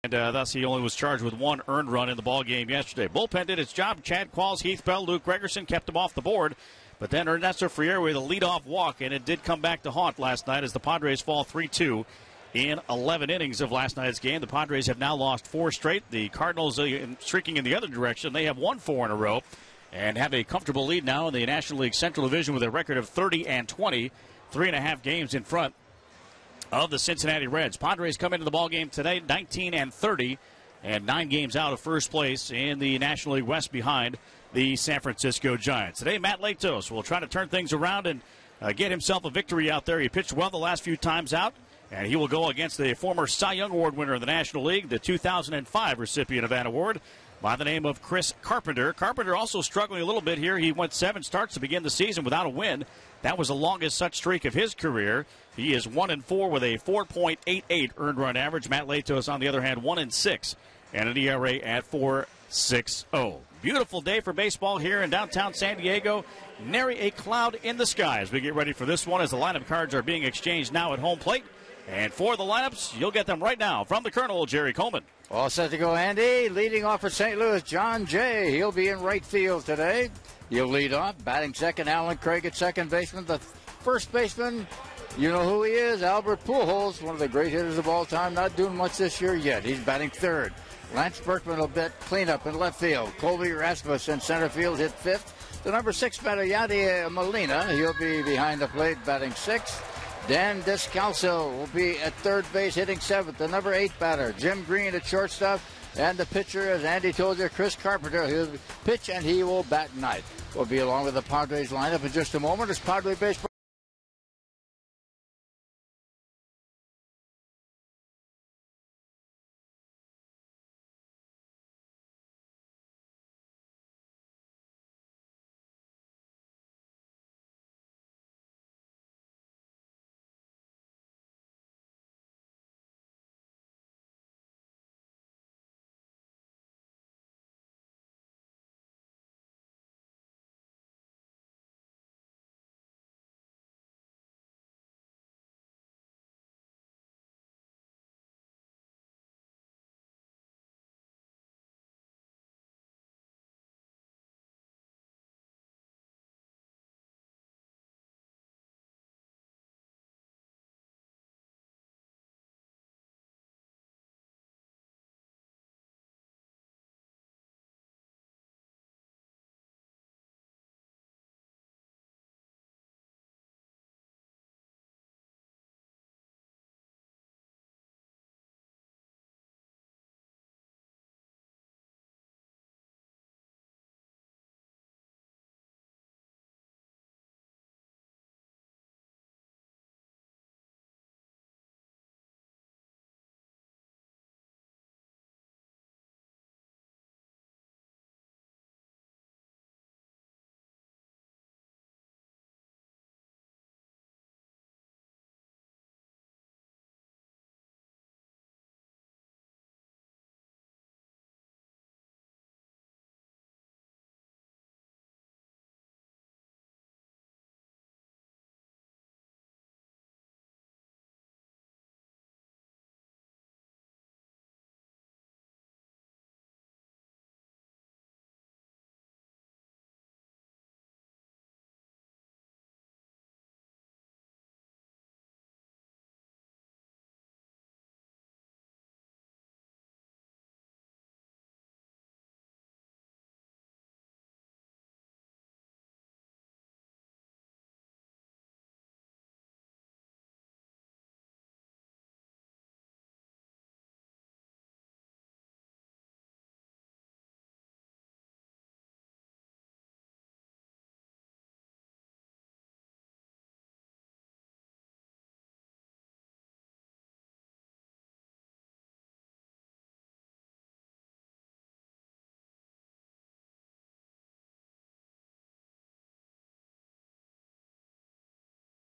And thus he only was charged with one earned run in the ball game yesterday. Bullpen did its job. Chad Qualls, Heath Bell, Luke Gregerson kept him off the board. But then Ernesto Friere with a leadoff walk, and it did come back to haunt last night as the Padres fall 3-2 in 11 innings of last night's game. The Padres have now lost 4 straight. The Cardinals streaking in the other direction. They have won 4 in a row and have a comfortable lead now in the National League Central Division with a record of 30-20, 3.5 games in front of the Cincinnati Reds. Padres come into the ballgame today 19-30 and 9 games out of first place in the National League West behind the San Francisco Giants. Today, Matt Latos will try to turn things around and get himself a victory out there. He pitched well the last few times out, and he will go against the former Cy Young Award winner of the National League, the 2005 recipient of that award, by the name of Chris Carpenter. Carpenter also struggling a little bit here. He went 7 starts to begin the season without a win. That was the longest such streak of his career. He is 1-4 with a 4.88 earned run average. Matt Latos, on the other hand, 1-6 and an ERA at 4.60. Beautiful day for baseball here in downtown San Diego. Nary a cloud in the sky as we get ready for this one, as the lineup cards are being exchanged now at home plate. And for the lineups, you'll get them right now from the Colonel, Jerry Coleman. All set to go, Andy. Leading off for St. Louis, John Jay. He'll be in right field today. He'll lead off. Batting second, Alan Craig at second baseman. The first baseman, you know who he is, Albert Pujols, one of the great hitters of all time. Not doing much this year yet. He's batting third. Lance Berkman will bet cleanup in left field. Colby Rasmus in center field hit fifth. The number 6 batter, Yadier Molina, he'll be behind the plate batting sixth. Dan Descalso will be at third base hitting seventh. The number 8 batter, Jim Green at shortstop. And the pitcher, as Andy told you, Chris Carpenter, he'll pitch and he will bat ninth. We'll be along with the Padres lineup in just a moment as Padre Baseball.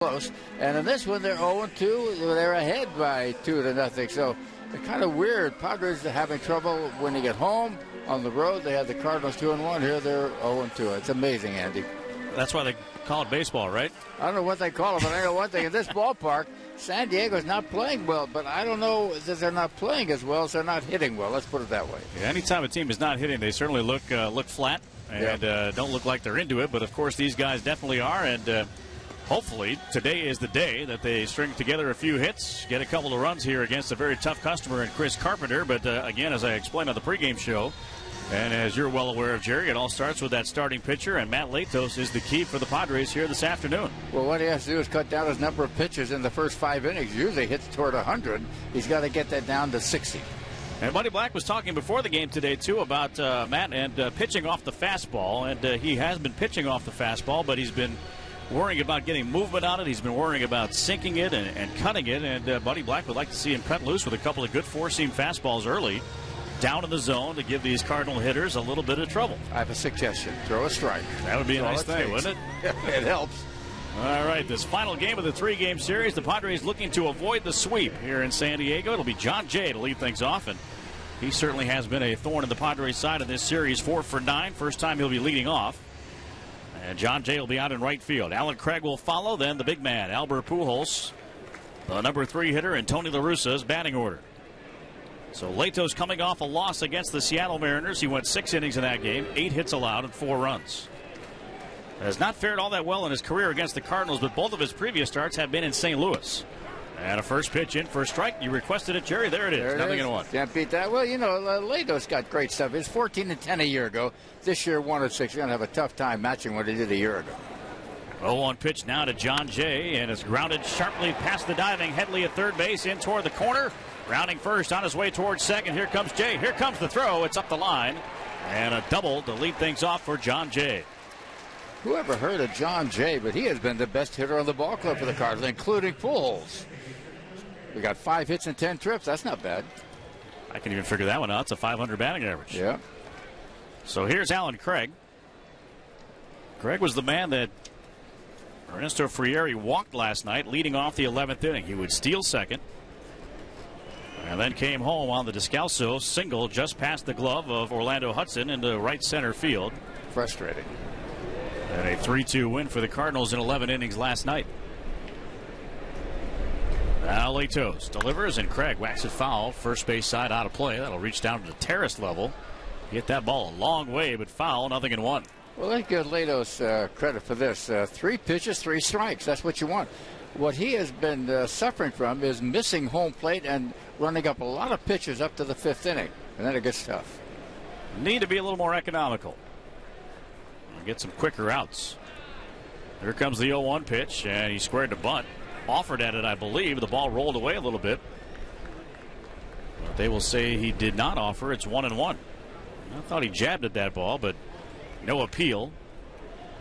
Close. And in this one, they're 0-2. They're ahead by 2-0. So they're kind of weird. Padres are having trouble winning at home. On the road, they had the Cardinals 2-1. Here they're 0-2. It's amazing, Andy. That's why they call it baseball, right? I don't know what they call it, but I know one thing. In this ballpark, San Diego's not playing well, but I don't know that they're not playing as well as they're not hitting well. Let's put it that way. Yeah, anytime a team is not hitting, they certainly look flat and don't look like they're into it. But, of course, these guys definitely are. And hopefully today is the day that they string together a few hits, get a couple of runs here against a very tough customer in Chris Carpenter. But, again, as I explained on the pregame show, and as you're well aware of, Jerry, it all starts with that starting pitcher, and Matt Latos is the key for the Padres here this afternoon. Well, what he has to do is cut down his number of pitches in the first 5 innings. Usually hits toward 100. He's got to get that down to 60. And Buddy Black was talking before the game today, too, about Matt and pitching off the fastball. And he has been pitching off the fastball, but he's been worrying about getting movement on it. He's been worrying about sinking it and cutting it. And Buddy Black would like to see him cut loose with a couple of good four-seam fastballs early, down in the zone, to give these Cardinal hitters a little bit of trouble. I have a suggestion. Throw a strike. That would be a nice thing, wouldn't it? It helps. All right, this final game of the three-game series, the Padres looking to avoid the sweep here in San Diego. It'll be John Jay to lead things off, and he certainly has been a thorn in the Padres' side of this series. 4 for 9. First time he'll be leading off. And John Jay will be out in right field. Alan Craig will follow, then the big man, Albert Pujols, the number 3 hitter, and Tony La Russa's batting order. So Latos coming off a loss against the Seattle Mariners. He went 6 innings in that game, 8 hits allowed and 4 runs. Has not fared all that well in his career against the Cardinals, but both of his previous starts have been in St. Louis. And a first pitch in for a strike. You requested it, Jerry. There it is. Nothing in 1. Can't beat that. Well, you know, Latos got great stuff. He was 14-10 a year ago. This year, 1-6. You're going to have a tough time matching what he did a year ago. 0-1 pitch now to John Jay, and it's grounded sharply past the diving Headley at third base, in toward the corner. Rounding first, on his way towards second. Here comes Jay. Here comes the throw. It's up the line. And a double to lead things off for John Jay. Whoever heard of John Jay, but he has been the best hitter on the ball club for the Cardinals, including Pujols. We got 5 hits and 10 trips. That's not bad. I can even figure that one out. It's a 500 batting average. Yeah. So here's Alan Craig. Craig was the man that Ernesto Frieri walked last night, leading off the 11th inning. He would steal second, and then came home on the Descalso single just past the glove of Orlando Hudson into right center field. Frustrating. And a 3-2 win for the Cardinals in 11 innings last night. Now Latos delivers, and Craig whacks it foul. First base side out of play. That'll reach down to the terrace level. Hit that ball a long way, but foul. 0-1. Well, let's give Latos credit for this. 3 pitches, 3 strikes. That's what you want. What he has been suffering from is missing home plate and running up a lot of pitches up to the 5th inning. And then it gets tough. Need to be a little more economical. Get some quicker outs. Here comes the 0-1 pitch, and he squared to bunt. Offered at it, I believe. The ball rolled away a little bit. But they will say he did not offer. It's 1-1. I thought he jabbed at that ball, but no appeal.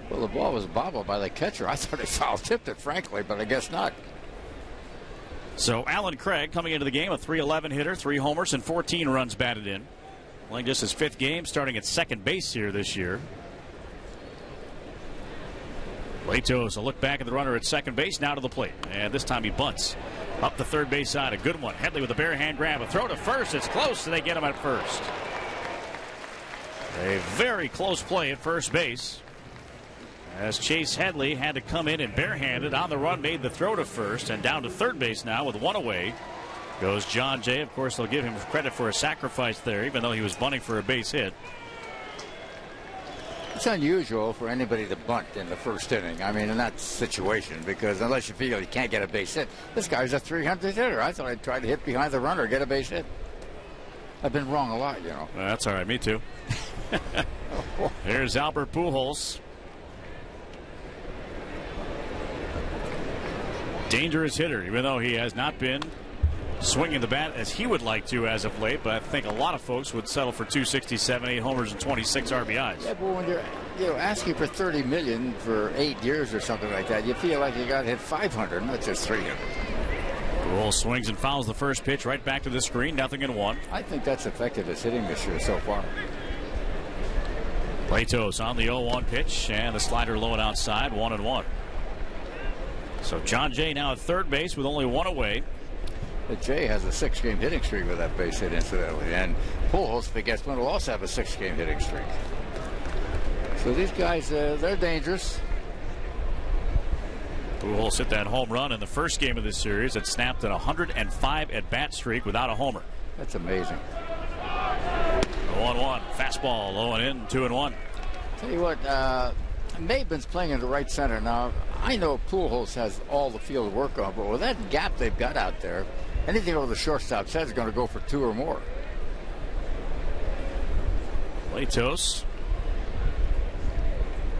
Well, the ball was bobbled by the catcher. I thought he foul tipped it, frankly, but I guess not. So Alan Craig coming into the game, a .311 hitter, 3 homers and 14 runs batted in. Playing just his 5th game, starting at second base here this year. Latos, a look back at the runner at second base, now to the plate. And this time he bunts up the third base side. A good one. Headley with a bare hand grab. A throw to first. It's close, and they get him at first. A very close play at first base, as Chase Headley had to come in and barehanded on the run, made the throw to first, and down to third base now with 1 away goes John Jay. Of course, they'll give him credit for a sacrifice there, even though he was bunting for a base hit. It's unusual for anybody to bunt in the first inning. I mean, in that situation, because unless you feel you can't get a base hit, this guy's a 300 hitter. I thought I'd try to hit behind the runner, get a base hit. I've been wrong a lot, you know. That's all right. Me too. Here's Albert Pujols. Dangerous hitter, even though he has not been swinging the bat as he would like to as of late, but I think a lot of folks would settle for 267, 8 homers and 26 RBIs. Yeah, but when you're asking for $30 million for 8 years or something like that, you feel like you got to hit 500, not just 300. Pujols swings and fouls the first pitch right back to the screen. 0-1. I think that's affected his hitting this year so far. Latos on the 0-1 pitch, and the slider low and outside. 1-1. So John Jay now at third base with only 1 away. But Jay has a 6-game hitting streak with that base hit, incidentally. And Pujols, if he gets one, will also have a 6-game hitting streak. So these guys, they're dangerous. Pujols hit that home run in the first game of this series. It snapped at 105 at-bat streak without a homer. That's amazing. 0-1. Fastball, low and in, 2-1. Tell you what, Maben's playing in the right center. Now, I know Pujols has all the field to work on, but with that gap they've got out there, anything over the shortstop's head is going to go for 2 or more. Latos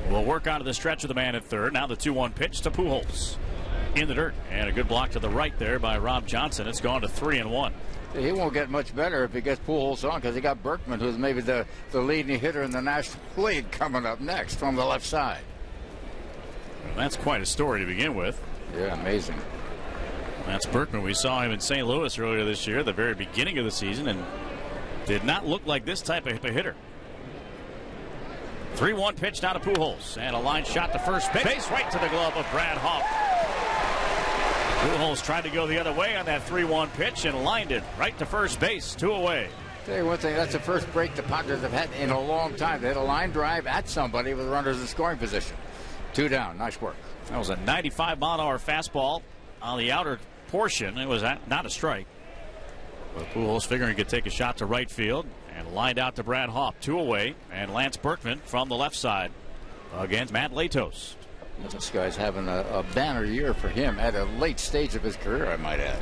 will work onto the stretch of the man at third. Now the 2-1 pitch to Pujols in the dirt. And a good block to the right there by Rob Johnson. It's gone to 3-1. He won't get much better if he gets Pujols on, because he got Berkman, who's maybe the leading hitter in the National League, coming up next from the left side. Well, that's quite a story to begin with. Yeah, amazing. That's Berkman. We saw him in St. Louis earlier this year, the very beginning of the season, and did not look like this type of hitter. 3-1 pitch down to Pujols, and a line shot to first base, right to the glove of Brad Hawk. Pujols tried to go the other way on that 3-1 pitch and lined it right to first base, 2 away. Tell you one thing, that's the first break the Padres have had in a long time. They had a line drive at somebody with runners in scoring position. 2 down. Nice work. That was a 95-mile-an-hour fastball on the outer portion. It was not a strike. But Pujols figuring he could take a shot to right field and lined out to Brad Hawk, 2 away, and Lance Berkman from the left side against Matt Latos. This guy's having a banner year for him at a late stage of his career, I might add.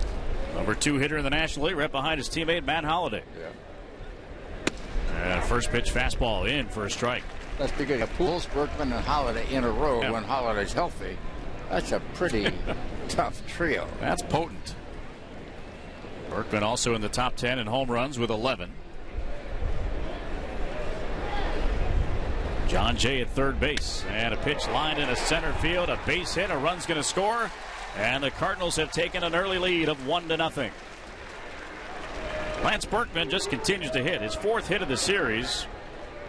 Number 2 hitter in the National League, right behind his teammate Matt Holliday. Yeah. And first pitch fastball in for a strike. That's because you have Pujols, Berkman, and Holliday in a row when Holliday's healthy. That's a pretty tough trio. That's potent. Berkman also in the top 10 in home runs with 11. John Jay at third base, and a pitch lined into center field, a base hit, a run's going to score, and the Cardinals have taken an early lead of 1-0. Lance Berkman just continues to hit, his 4th hit of the series.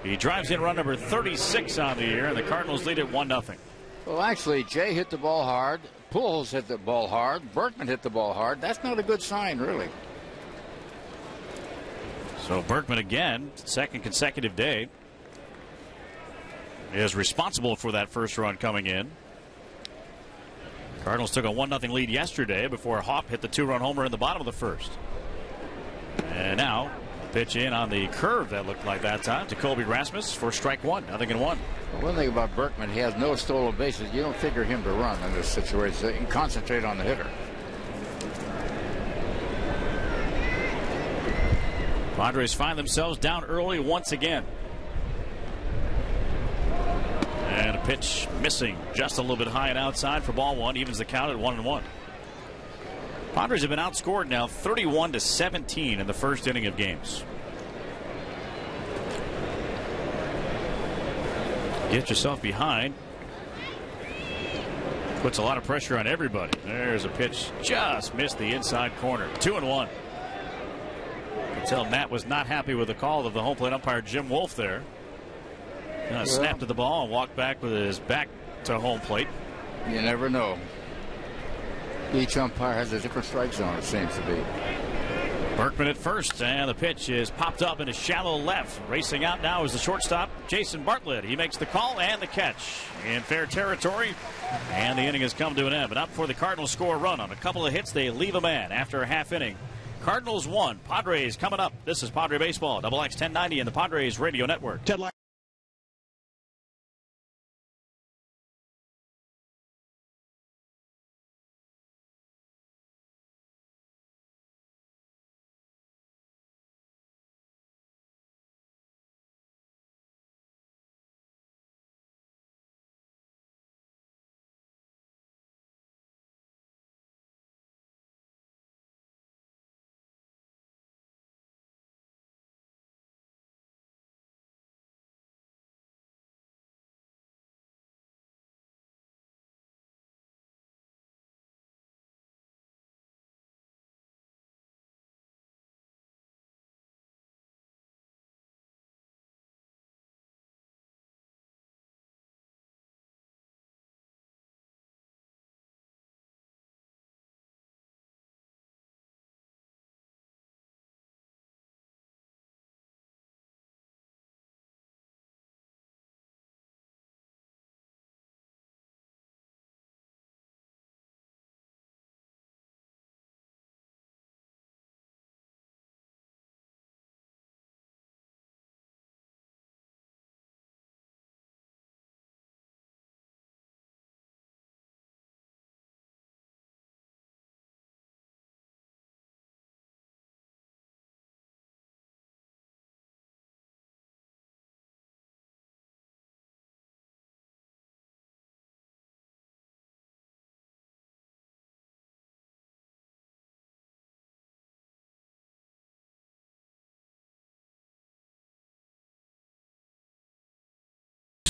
He drives in run number 36 on the year, and the Cardinals lead at 1-0. Well, actually, Jay hit the ball hard, Pujols hit the ball hard, Berkman hit the ball hard. That's not a good sign, really. So Berkman again, 2nd consecutive day, is responsible for that first run coming in. Cardinals took a 1-0 lead yesterday before Hawk hit the 2-run homer in the bottom of the first. And now pitch in on the curve that looked like that time to Colby Rasmus for strike 1, 0-1. One thing about Berkman, he has no stolen bases. You don't figure him to run in this situation. So you can concentrate on the hitter. Padres find themselves down early once again. And a pitch missing just a little bit high and outside for ball 1, evens the count at 1-1. Padres have been outscored now 31-17 in the first inning of games. Get yourself behind. Puts a lot of pressure on everybody. There's a pitch, just missed the inside corner. 2-1. You can tell Matt was not happy with the call of the home plate umpire Jim Wolf there. Snapped at the ball and walked back with his back to home plate. You never know. Each umpire has a different strike zone, it seems to be. Berkman at first, and the pitch is popped up into shallow left. Racing out now is the shortstop, Jason Bartlett. He makes the call and the catch in fair territory, and the inning has come to an end. But up for the Cardinals score a run on a couple of hits. They leave a man after a half inning. Cardinals 1, Padres coming up. This is Padre Baseball, XX 1090 in the Padres Radio Network.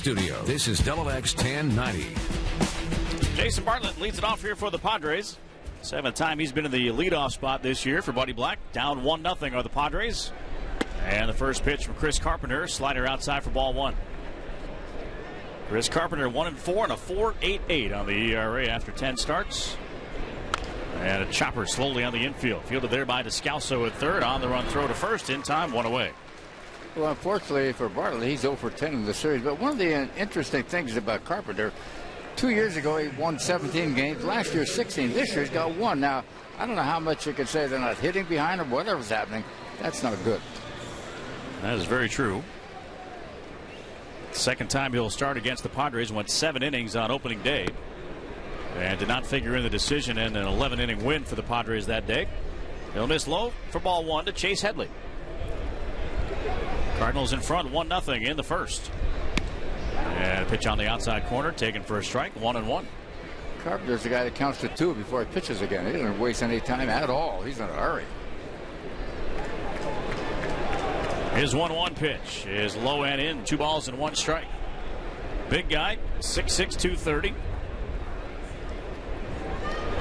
studio. This is Double X 1090. Jason Bartlett leads it off here for the Padres. Seventh time he's been in the leadoff spot this year for Buddy Black. Down 1-0 are the Padres. And the first pitch from Chris Carpenter. Slider outside for ball one. Chris Carpenter 1-4 and a 4.88 on the ERA after 10 starts. And a chopper slowly on the infield. Fielded there by Descalso at third. On the run throw to first. In time, one away. Well, unfortunately for Bartlett, he's 0 for 10 in the series. But one of the interesting things about Carpenter, 2 years ago he won 17 games. Last year 16. This year he's got 1. Now, I don't know how much you could say they're not hitting behind him. Whatever's happening, that's not good. That is very true. Second time he'll start against the Padres. Went 7 innings on opening day. And did not figure in the decision in an 11-inning win for the Padres that day. He'll miss low for ball one to Chase Headley. Cardinals in front 1-0 in the first. And a pitch on the outside corner taken for a strike. 1-1. Carpenter's the guy that counts to 2 before he pitches again. He doesn't waste any time at all. He's in a hurry. His 1-1 pitch is low and in. 2 balls and 1 strike. Big guy, 6'6", 230.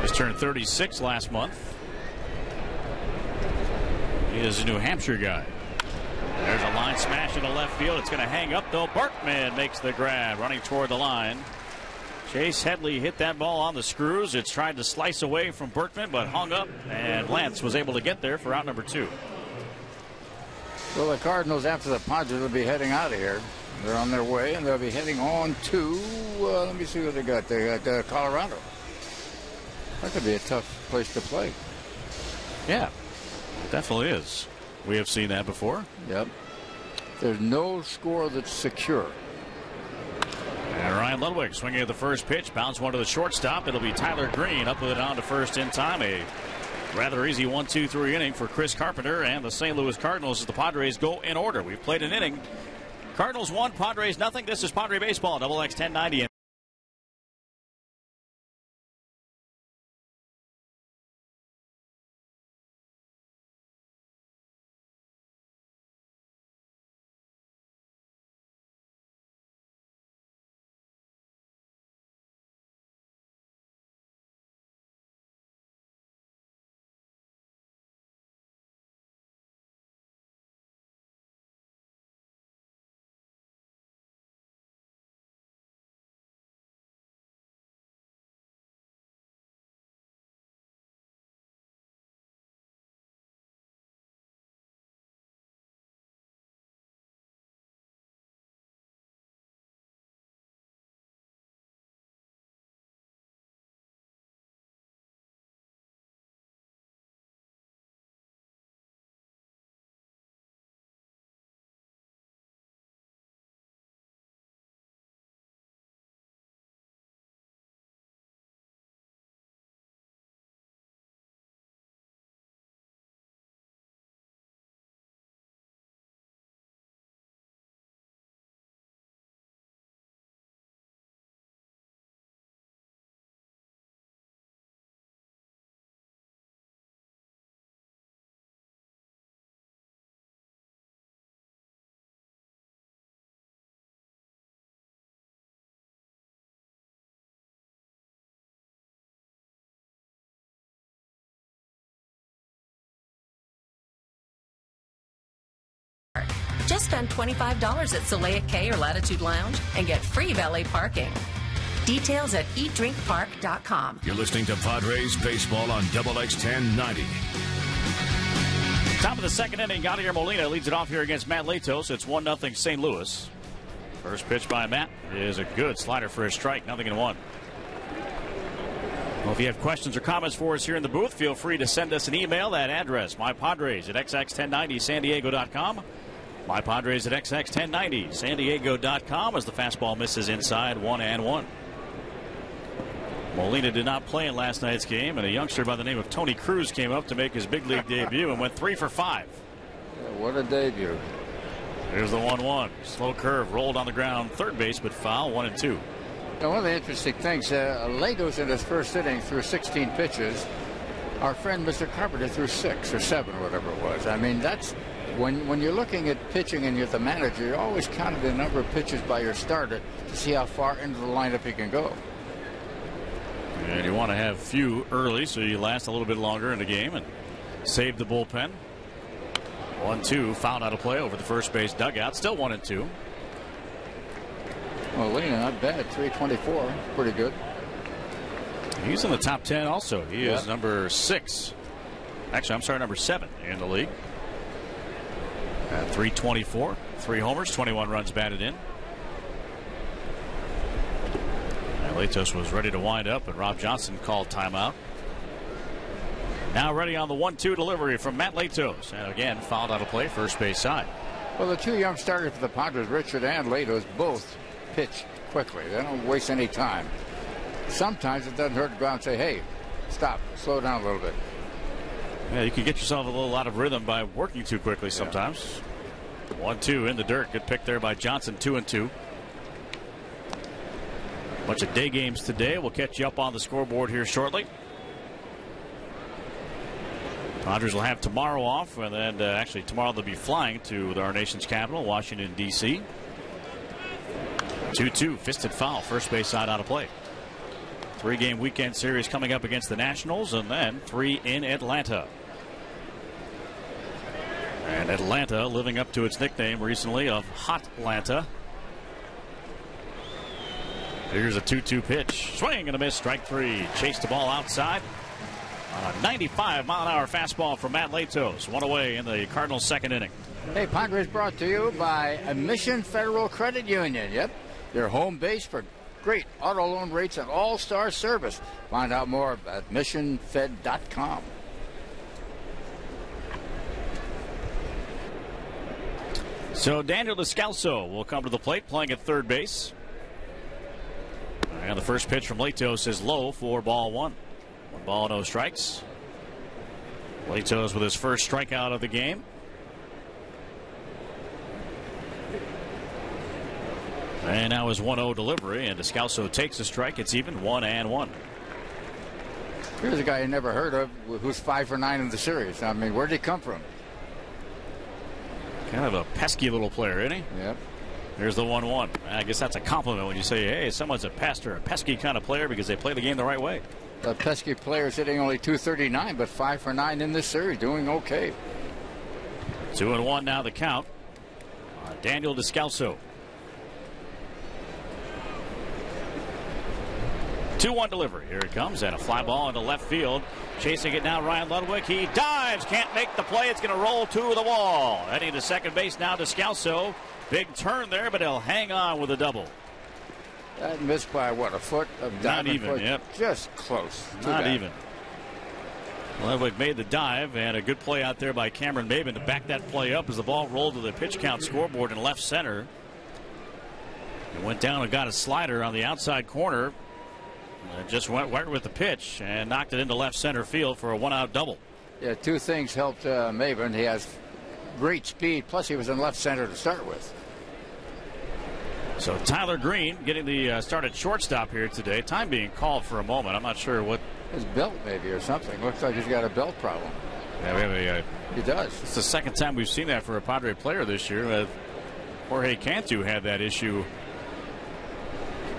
Just turned 36 last month. He is a New Hampshire guy. There's a line smash into left field. It's going to hang up, though. Berkman makes the grab, running toward the line. Chase Headley hit that ball on the screws. It's tried to slice away from Berkman, but hung up, and Lance was able to get there for out number 2. Well, the Cardinals, after the Padres, will be heading out of here. They're on their way, and they'll be heading on to, let me see what they got. They got Colorado. That could be a tough place to play. Yeah, it definitely is. We have seen that before. Yep. There's no score that's secure. And Ryan Ludwig swinging at the first pitch. Bounce one to the shortstop. It'll be Tyler Green up with it on to first in time. A rather easy 1-2-3 inning for Chris Carpenter and the St. Louis Cardinals as the Padres go in order. We've played an inning. Cardinals 1, Padres nothing. This is Padre Baseball, Double X 1090. Just spend $25 at Soleil K or Latitude Lounge and get free valet parking. Details at eatdrinkpark.com. You're listening to Padres Baseball on Double X 1090. Top of the second inning, Yadier Molina leads it off here against Matt Latos. It's 1-0 St. Louis. First pitch by Matt is a good slider for a strike, 0-1. Well, if you have questions or comments for us here in the booth, feel free to send us an email. That address, mypadres at xx1090sandiego.com. MyPadres at xx1090sandiego.com as the fastball misses inside 1-1. Molina did not play in last night's game, and a youngster by the name of Tony Cruz came up to make his big league debut and went 3 for 5. Yeah, what a debut. Here's the 1-1. Slow curve rolled on the ground, third base, but foul, 1-2. Now, one of the interesting things, Latos in his first inning threw 16 pitches. Our friend Mr. Carpenter threw 6 or 7, whatever it was. I mean, that's when you're looking at pitching and you're the manager, you're always counting the number of pitches by your starter to see how far into the lineup he can go. And you want to have few early so you last a little bit longer in the game and save the bullpen. 1-2, fouled out of play over the first base dugout. Still 1-2. Well, Lena, not bad. 324, pretty good. He's in the top 10 also. He is number 6. Actually, I'm sorry, number 7 in the league. At 324, 3 homers, 21 runs batted in. And Latos was ready to wind up, and Rob Johnson called timeout. Now ready on the 1-2 delivery from Matt Latos. And again, fouled out of play, first base side. Well, the 2 young starters for the Padres, Richard and Latos, both pitch quickly. They don't waste any time. Sometimes it doesn't hurt to go out and say, hey, stop, slow down a little bit. Yeah, you can get yourself a little out of rhythm by working too quickly sometimes. 1-2 in the dirt. Good pick there by Johnson, 2-2. Bunch of day games today. We'll catch you up on the scoreboard here shortly. Padres will have tomorrow off, and then actually tomorrow they'll be flying to our nation's capital, Washington, D.C. 2-2, fisted foul, first base side out of play. 3-game weekend series coming up against the Nationals, and then 3 in Atlanta. And Atlanta living up to its nickname recently of Hot Atlanta. Here's a 2-2 pitch. Swing and a miss. Strike 3. Chased the ball outside. On a 95-mile-an-hour fastball from Matt Latos. 1 away in the Cardinals' second inning. Hey, Padres brought to you by Mission Federal Credit Union. Yep, your home base for great auto loan rates and all-star service. Find out more at missionfed.com. So Daniel Descalso will come to the plate, playing at third base. And the first pitch from Latos is low for ball 1. 1 ball, no strikes. Latos with his first strikeout of the game. And now his 1-0 delivery, and Descalso takes a strike. It's even 1-1. Here's a guy you never heard of who's 5 for 9 in the series. I mean, where did he come from? Kind of a pesky little player, isn't he? Yep. Here's the 1-1. I guess that's a compliment when you say, hey, someone's a pest or a pesky kind of player because they play the game the right way. The pesky player's hitting only .239, but 5 for 9 in this series, doing okay. 2-1 now the count. Daniel Descalso. 2-1 delivery. Here it comes, and a fly ball into left field. Chasing it now, Ryan Ludwig. He dives, can't make the play. It's going to roll to the wall. Heading to second base now, Descalso. Big turn there, but he'll hang on with a double. That missed by what, a foot of Not even, foot? Yep. Just close. Not even. Ludwig made the dive, and a good play out there by Cameron Maben to back that play up as the ball rolled to the pitch count scoreboard in left center. It went down and got a slider on the outside corner. It just went right with the pitch and knocked it into left center field for a 1-out double. Yeah, 2 things helped Maben. He has great speed, plus he was in left center to start with. So Tyler Green getting the start at shortstop here today. Time being called for a moment. I'm not sure what. His belt maybe or something. Looks like he's got a belt problem. Yeah, we have he does. It's the second time we've seen that for a Padre player this year. Jorge Cantu had that issue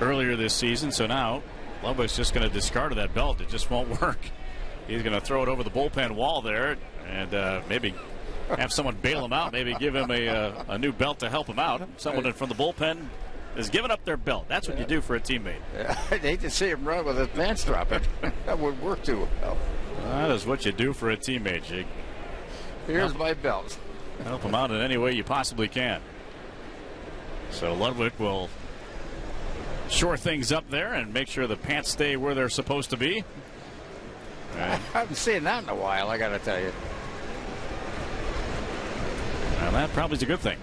earlier this season. So now Ludwig's just going to discard of that belt. It just won't work. He's going to throw it over the bullpen wall there and maybe have someone bail him out. Maybe give him a new belt to help him out. Someone from the bullpen is giving up their belt. That's what you do for a teammate. Yeah, I'd hate to see him run with his pants dropping. That would work too well. That is what you do for a teammate, Jake. Here's my belt. Help him out in any way you possibly can. So Ludwig will shore things up there and make sure the pants stay where they're supposed to be. I haven't seen that in a while, I got to tell you. Well, that probably is a good thing.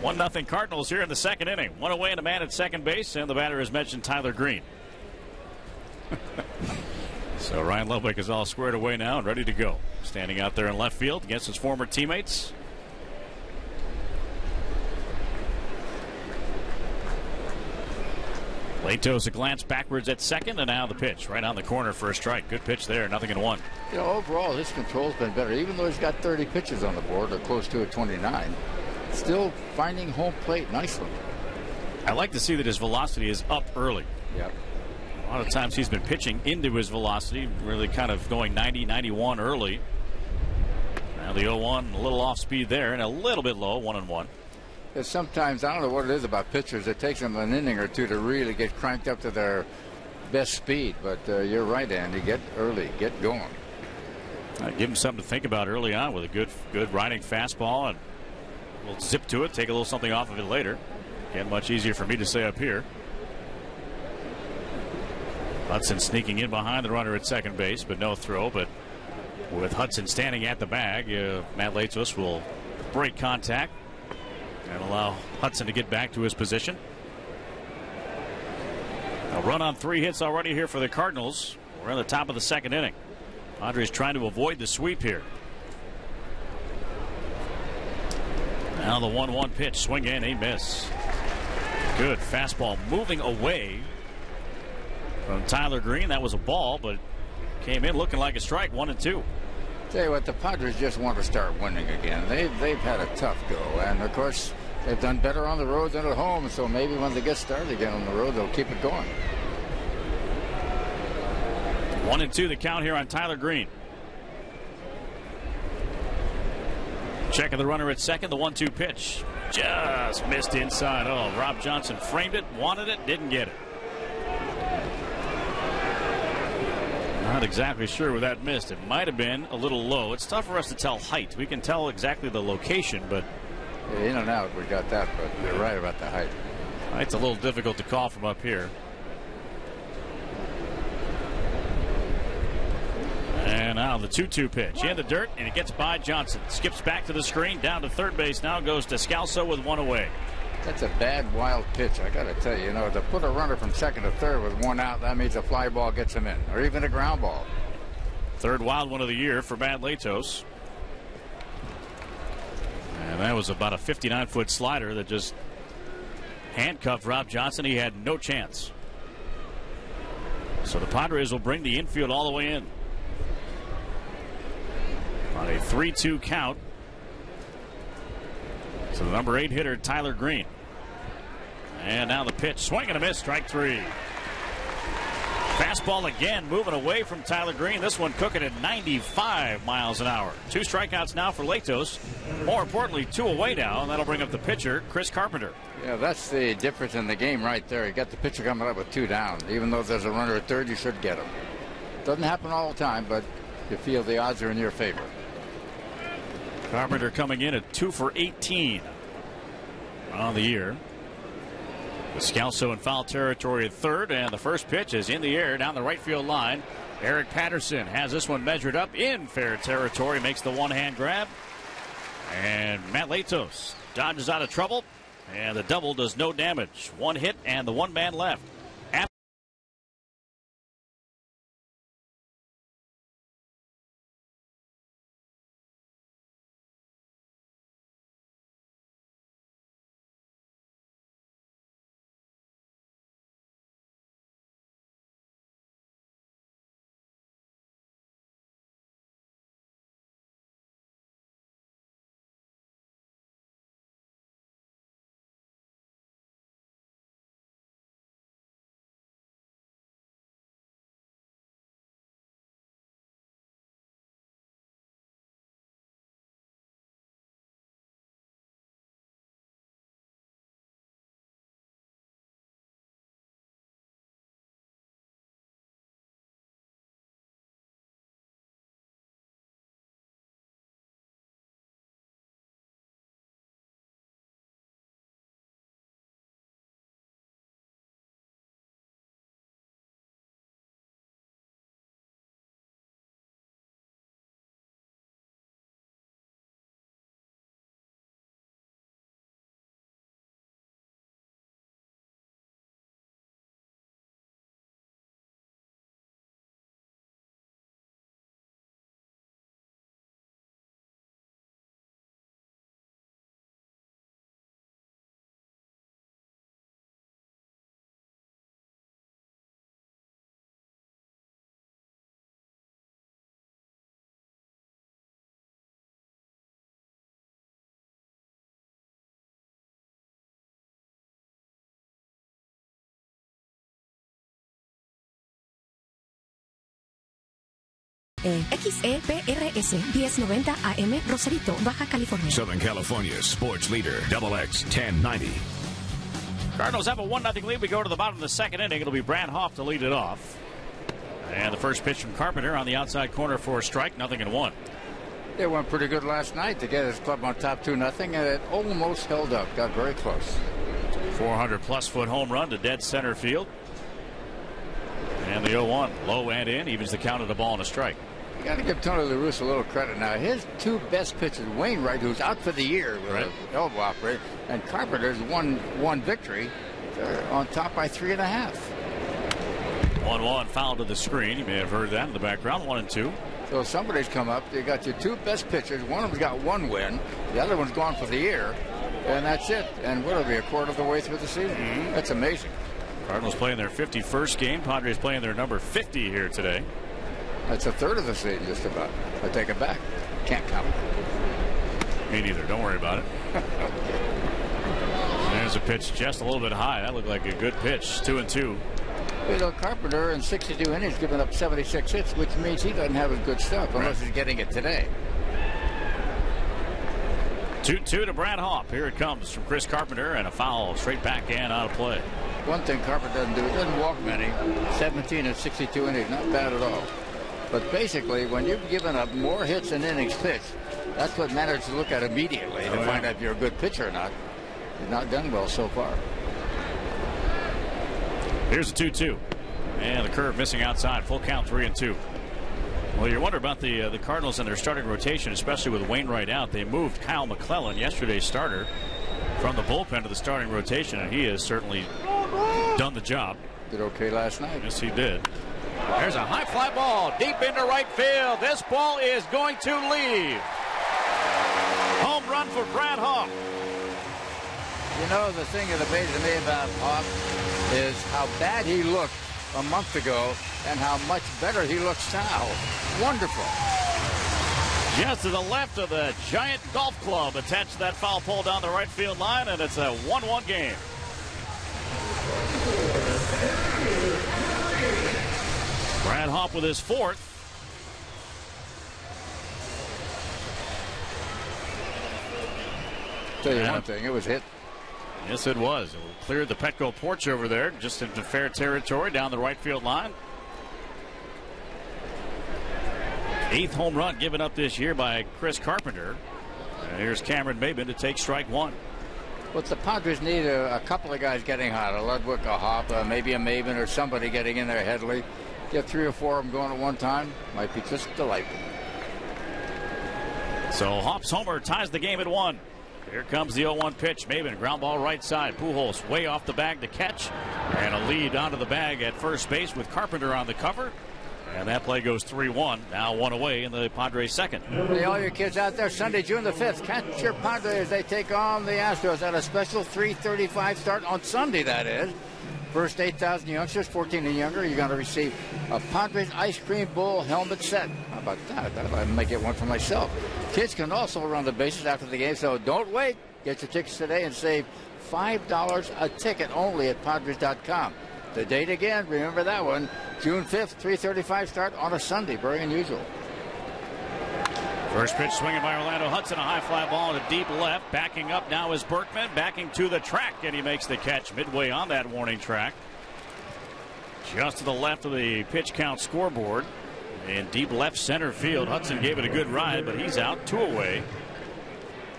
1-0 Cardinals here in the second inning. 1 away and a man at second base, and the batter has mentioned Tyler Green. So Ryan Ludwig is all squared away now and ready to go. Standing out there in left field against his former teammates. Latos a glance backwards at second, and now the pitch right on the corner for a strike. Good pitch there, 0-1. You know, overall, his control's been better. Even though he's got 30 pitches on the board, or close to a 29, still finding home plate nicely. I like to see that his velocity is up early. Yep. A lot of times he's been pitching into his velocity, really kind of going 90, 91 early. Now the 0-1, a little off speed there, and a little bit low, 1-1. Sometimes, I don't know what it is about pitchers, it takes them an inning or two to really get cranked up to their best speed. But you're right, Andy. Get early, get going. Give him something to think about early on with a good riding fastball, and we'll zip to it, take a little something off of it later. Again, much easier for me to say up here. Hudson sneaking in behind the runner at second base, but no throw. But with Hudson standing at the bag, Matt Latos will break contact and allow Hudson to get back to his position. A run on 3 hits already here for the Cardinals. We're in the top of the second inning. Padres trying to avoid the sweep here. Now the 1-1 pitch, swing in, a miss. Good fastball moving away from Tyler Green. That was a ball, but came in looking like a strike. 1-2. Tell you what, the Padres just want to start winning again. They've had a tough go, and of course they've done better on the road than at home. So maybe when they get started again on the road, they'll keep it going. 1-2 the count here on Tyler Green. Checking the runner at second. The 1-2 pitch just missed inside. Oh, Rob Johnson framed it, wanted it, didn't get it. Not exactly sure where that missed. It might have been a little low. It's tough for us to tell height. We can tell exactly the location, but in and out, we got that, but you're right about the height. It's a little difficult to call from up here. And now the 2-2 pitch in the dirt, and it gets by Johnson. Skips back to the screen, down to third base. Now goes to Scalzo with one away. That's a bad, wild pitch. I got to tell you, to put a runner from second to third with one out, that means a fly ball gets him in, or even a ground ball. Third wild one of the year for Matt Latos. And that was about a 59-foot slider that just handcuffed Rob Johnson. He had no chance. So the Padres will bring the infield all the way in. On a 3-2 count. So the number 8 hitter, Tyler Green. And now the pitch, swing and a miss, strike 3. Fastball again, moving away from Tyler Green. This one cooking at 95 miles an hour. 2 strikeouts now for Latos. More importantly, 2 away now, and that'll bring up the pitcher, Chris Carpenter. Yeah, that's the difference in the game right there. You got the pitcher coming up with 2 down. Even though there's a runner at third, you should get him. Doesn't happen all the time, but you feel the odds are in your favor. Carpenter coming in at 2 for 18 on the year. Scalzo in foul territory at third, and the first pitch is in the air down the right field line. Eric Patterson has this one measured up in fair territory, makes the one-hand grab. And Matt Latos dodges out of trouble, and the double does no damage. 1 hit and the 1 man left. SLN XEPRS 1090 AM, Rosarito, Baja California. Southern California's sports leader, XX 1090. Cardinals have a 1-0 lead. We go to the bottom of the second inning. It'll be Brad Hoff to lead it off. And the first pitch from Carpenter on the outside corner for a strike, 0-1. They went pretty good last night to get his club on top 2-0, and it almost held up. Got very close. 400-plus foot home run to dead center field. And the 0-1, low and in, evens the count of the ball and a strike. You got to give Tony La Russa a little credit now. His two best pitchers, Wainwright, who's out for the year with an elbow operation, and Carpenter's one victory. They're on top by 3.5. 1-1, foul to the screen. You may have heard that in the background. 1-2. So somebody's come up. You got your two best pitchers. One of them's got one win. The other one's gone for the year. And that's it. And what'll be a quarter of the way through the season? That's amazing. Cardinals playing their 51st game. Padres playing their number 50 here today. That's a third of the season, just about. I take it back. Can't count. Me neither. Don't worry about it. There's a pitch just a little bit high. That looked like a good pitch. 2-2. You know, Carpenter in 62 innings given up 76 hits, which means he doesn't have his good stuff unless he's getting it today. 2-2 to Brad Hoff. Here it comes from Chris Carpenter, and a foul straight back and out of play. One thing Carpenter doesn't do, he doesn't walk many. 17 and 62 innings, not bad at all. But basically, when you've given up more hits than innings pitched, that's what matters to look at immediately to find out if you're a good pitcher or not. You've not done well so far. Here's the 2-2. And the curve missing outside. Full count, 3-2. Well, you wonder about the Cardinals and their starting rotation, especially with Wainwright out. They moved Kyle McClellan, yesterday's starter, from the bullpen to the starting rotation, and he has certainly done the job. Did okay last night. Yes, he did. There's a high fly ball deep into right field. This ball is going to leave. Home run for Brad Hoff. You know, the thing that amazes me about Hoff is how bad he looked a month ago and how much better he looks now. Wonderful. Just to the left of the giant golf club attached to that foul pole down the right field line, and it's a 1-1 game. Brad Hoff with his fourth. Tell you one thing, it was hit. Yes, it was. It cleared the Petco porch over there, just into fair territory down the right field line. 8th home run given up this year by Chris Carpenter. And here's Cameron Maben to take strike one. But the Padres need a couple of guys getting hot. A Ludwig, a Hop, maybe a Maben or somebody getting in there, Headley. Get 3 or 4 of them going at one time. Might be just delightful. So Hoff's homer ties the game at 1. Here comes the 0-1 pitch. Maben, ground ball right side. Pujols way off the bag to catch. And a lead onto the bag at first base with Carpenter on the cover. And that play goes 3-1. Now 1 away in the Padres' second. Hey, all your kids out there, Sunday, June the 5th. Catch your Padres. They take on the Astros at a special 3:35 start on Sunday, that is. First 8,000 youngsters, 14 and younger, you're going to receive a Padres ice cream bowl helmet set. How about that? I might get one for myself. Kids can also run the bases after the game, so don't wait. Get your tickets today and save $5 a ticket only at Padres.com. The date again, remember that one, June 5th, 3:35 start on a Sunday. Very unusual. First pitch swinging by Orlando Hudson, a high fly ball to deep left. Backing up now is Berkman, backing to the track, and he makes the catch midway on that warning track. Just to the left of the pitch count scoreboard. In deep left center field, Hudson gave it a good ride, but he's out, 2 away.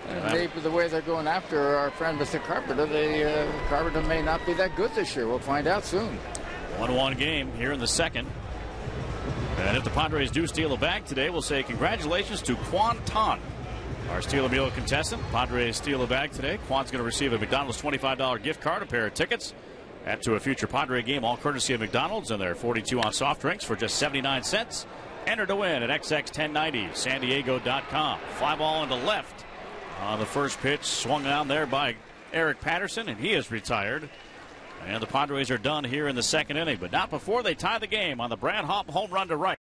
And maybe the way they're going after our friend Mr. Carpenter, Carpenter may not be that good this year. We'll find out soon. 1-1 game here in the second. And if the Padres do steal a bag today, we'll say congratulations to Quan Tan, our Steal a Meal contestant. Padres steal a bag today. Quan's going to receive a McDonald's $25 gift card, a pair of tickets, and to a future Padre game, all courtesy of McDonald's and their 42-ounce soft drinks for just 79 cents. Enter to win at XX1090, San Diego.com. Fly ball into left on the first pitch, swung down there by Eric Patterson, and he is retired. And the Padres are done here in the second inning, but not before they tie the game on the Brad Hoff home run to right.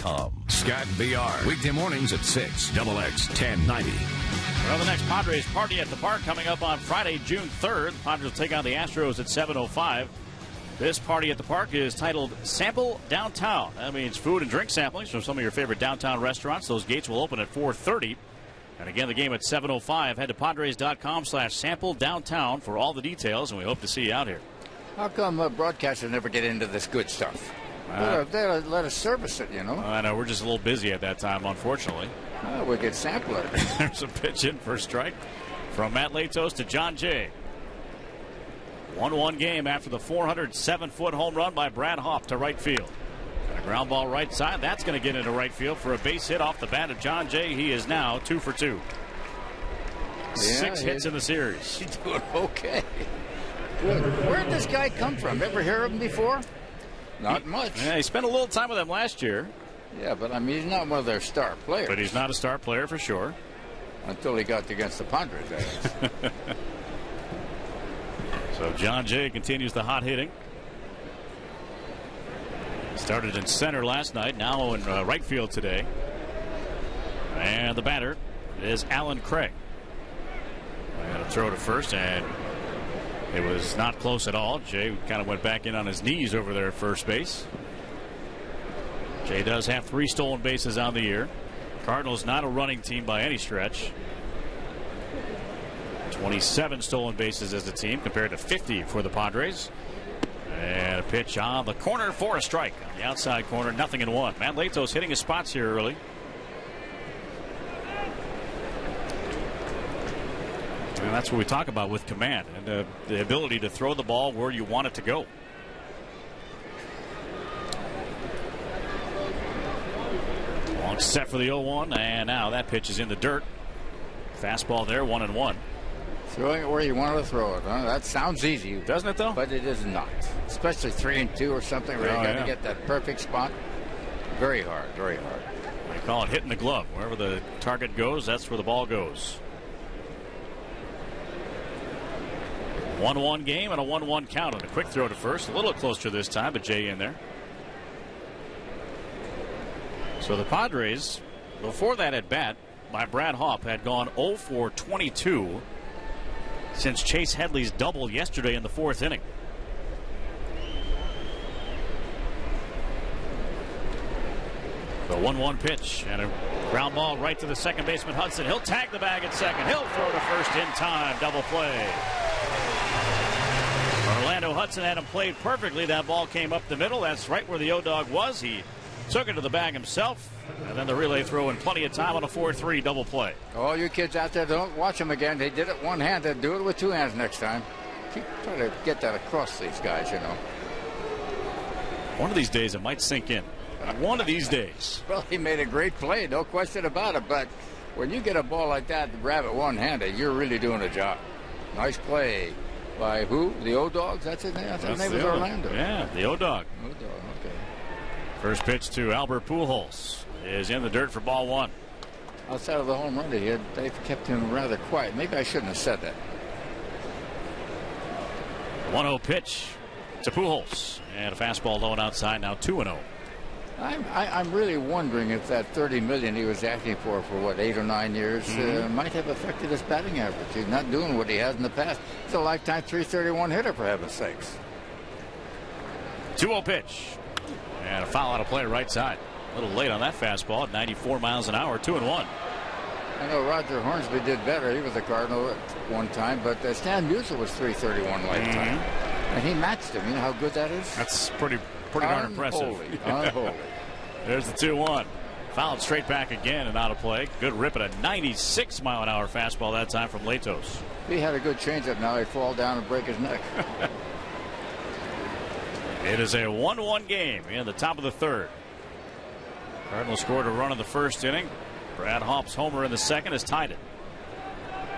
SLNAT.com. Scat BR. Weekday mornings at 6. XX 1090. Well, the next Padres party at the park coming up on Friday, June 3rd. The Padres will take on the Astros at 7:05. This party at the park is titled Sample Downtown. That means food and drink samplings from some of your favorite downtown restaurants. Those gates will open at 4:30. And again, the game at 7:05. Head to Padres.com/sample downtown for all the details, and we hope to see you out here. How come broadcasters never get into this good stuff? They let us service it, you know. I know, we're just a little busy at that time, unfortunately. We could sample it. There's a pitch in for a strike from Matt Latos to John Jay. 1-1 game after the 407-foot home run by Brad Hoff to right field. And a ground ball right side. That's going to get into right field for a base hit off the bat of John Jay. He is now 2 for 2. Yeah, 6 hits in the series. He's doing okay. Good. Where did this guy come from? Ever hear of him before? Not much. Yeah, he spent a little time with them last year. Yeah, but I mean, he's not one of their star players. But he's not a star player for sure. Until he got against the Padres, that is. So John Jay continues the hot hitting. Started in center last night, now in right field today. And the batter is Alan Craig. And a throw to first, and it was not close at all. Jay kind of went back in on his knees over there at first base. Jay does have 3 stolen bases on the year. Cardinals not a running team by any stretch. 27 stolen bases as a team compared to 50 for the Padres. And a pitch on the corner for a strike. On the outside corner, 0-1. Matt Latos hitting his spots here early. And that's what we talk about with command and the ability to throw the ball where you want it to go. Long set for the 0-1, and now that pitch is in the dirt. Fastball there, 1-1. Throwing it where you want to throw it. Huh? That sounds easy. Doesn't it, though? But it is not. Especially 3-2 or something where you got to get that perfect spot. Very hard, very hard. They call it hitting the glove. Wherever the target goes, that's where the ball goes. 1-1 game and a 1-1 count on a quick throw to first. A little closer this time, but Jay in there. So the Padres, before that at bat by Brad Hoff, had gone 0 for 22 since Chase Headley's double yesterday in the 4th inning. The 1-1 pitch and a ground ball right to the second baseman Hudson. He'll tag the bag at second. He'll throw to first in time. Double play. Orlando Hudson had him played perfectly. That ball came up the middle. That's right where the O-Dog was. He took it to the bag himself. And then the relay throw in plenty of time on a 4-3 double play. All you kids out there, don't watch them again. They did it one-handed. Do it with 2 hands next time. Keep trying to get that across these guys, you know. One of these days it might sink in. One of these days. Well, he made a great play, no question about it. But when you get a ball like that to grab it one-handed, you're really doing a job. Nice play by who? The O-Dogs? That's his name? I thought his name was Orlando. Yeah, the O-Dog. O-Dog, okay. First pitch to Albert Pujols is in the dirt for ball 1. Outside of the home run, they've kept him rather quiet. Maybe I shouldn't have said that. 1-0 pitch to Pujols. And a fastball low and outside, now 2-0. I'm really wondering if that $30 million he was asking for what, 8 or 9 years might have affected his batting average. He's not doing what he has in the past. He's a lifetime .331 hitter, for heaven's sakes. 2-0 pitch. And a foul out of play right side. A little late on that fastball at 94 miles an hour, 2-1. I know Roger Hornsby did better. He was a Cardinal at one time, but Stan Musial was .331 lifetime. And he matched him. You know how good that is? That's pretty darn impressive. Unholy. There's the 2-1. Fouled straight back again and out of play. Good rip at a 96 mile an hour fastball that time from Latos. If he had a good changeup now, he'd fall down and break his neck. It is a 1-1 game in the top of the 3rd. Cardinals scored a run in the 1st inning. Brad Hoff's homer in the 2nd has tied it.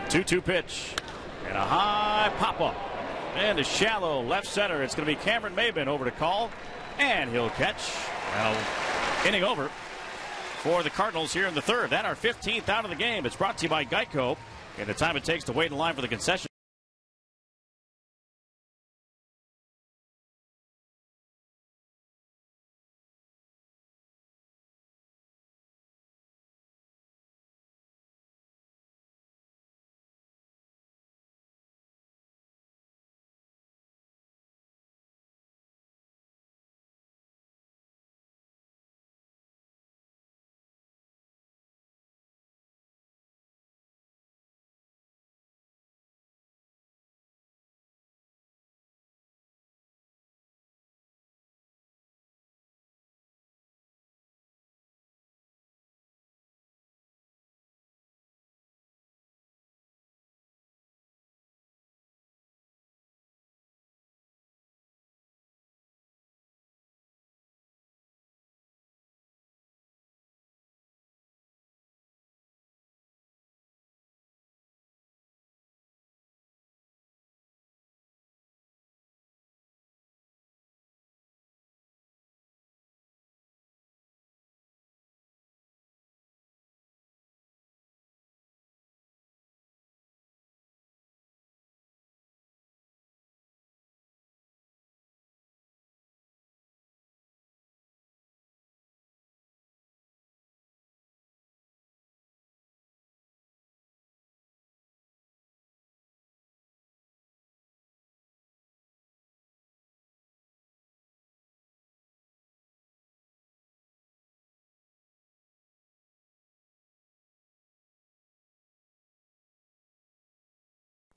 2-2 pitch and a high pop-up. And a shallow left center. It's going to be Cameron Maben over to call. And he'll catch. Inning over for the Cardinals here in the 3rd. That our 15th out of the game. It's brought to you by Geico. And the time it takes to wait in line for the concession.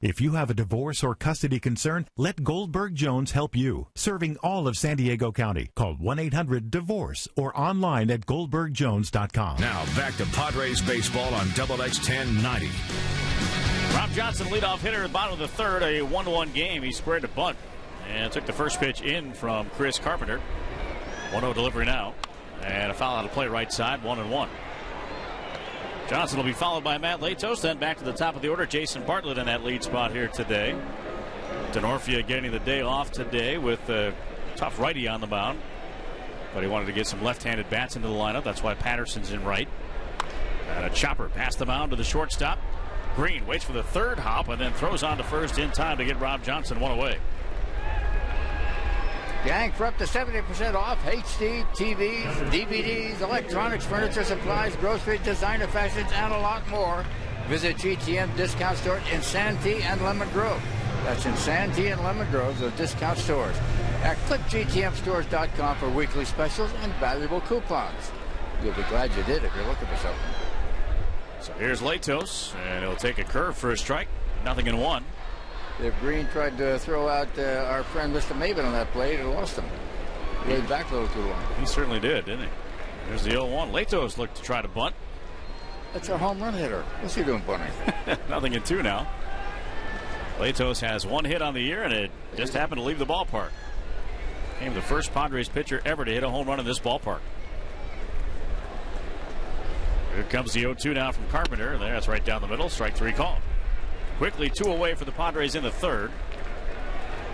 If you have a divorce or custody concern, let Goldberg Jones help you. Serving all of San Diego County. Call 1-800-DIVORCE or online at goldbergjones.com. Now back to Padres baseball on XX 1090. Rob Johnson, leadoff hitter at the bottom of the third, a 1-1 game. He squared a bunt and took the first pitch in from Chris Carpenter. 1-0 delivery now. And a foul out of play right side, 1-1. Johnson will be followed by Matt Latos. Then back to the top of the order, Jason Bartlett in that lead spot here today. Denorfia getting the day off today with a tough righty on the mound. But he wanted to get some left-handed bats into the lineup. That's why Patterson's in right. And a chopper past the mound to the shortstop. Green waits for the third hop and then throws on to first in time to get Rob Johnson one away. Gang for up to 70% off HD, TVs, DVDs, electronics, furniture, supplies, grocery, designer fashions, and a lot more. Visit GTM Discount Store in Santee and Lemon Grove. That's in Santee and Lemon Grove, the discount stores. At clickgtmstores.com for weekly specials and valuable coupons. You'll be glad you did if you're looking for something. So here's Latos, and he'll take a curve for a strike. 0-1. If Green tried to throw out our friend Mr. Maven on that plate, he lost him. Laid back a little too long. He certainly did, didn't he? There's the 0-1. Latos looked to try to bunt. That's our home run hitter. What's he doing bunting? 0-2 now. Latos has one hit on the year, and it just happened to leave the ballpark. Became the first Padres pitcher ever to hit a home run in this ballpark. Here comes the 0-2 now from Carpenter. That's right down the middle. Strike three called. Quickly 2 away for the Padres in the third.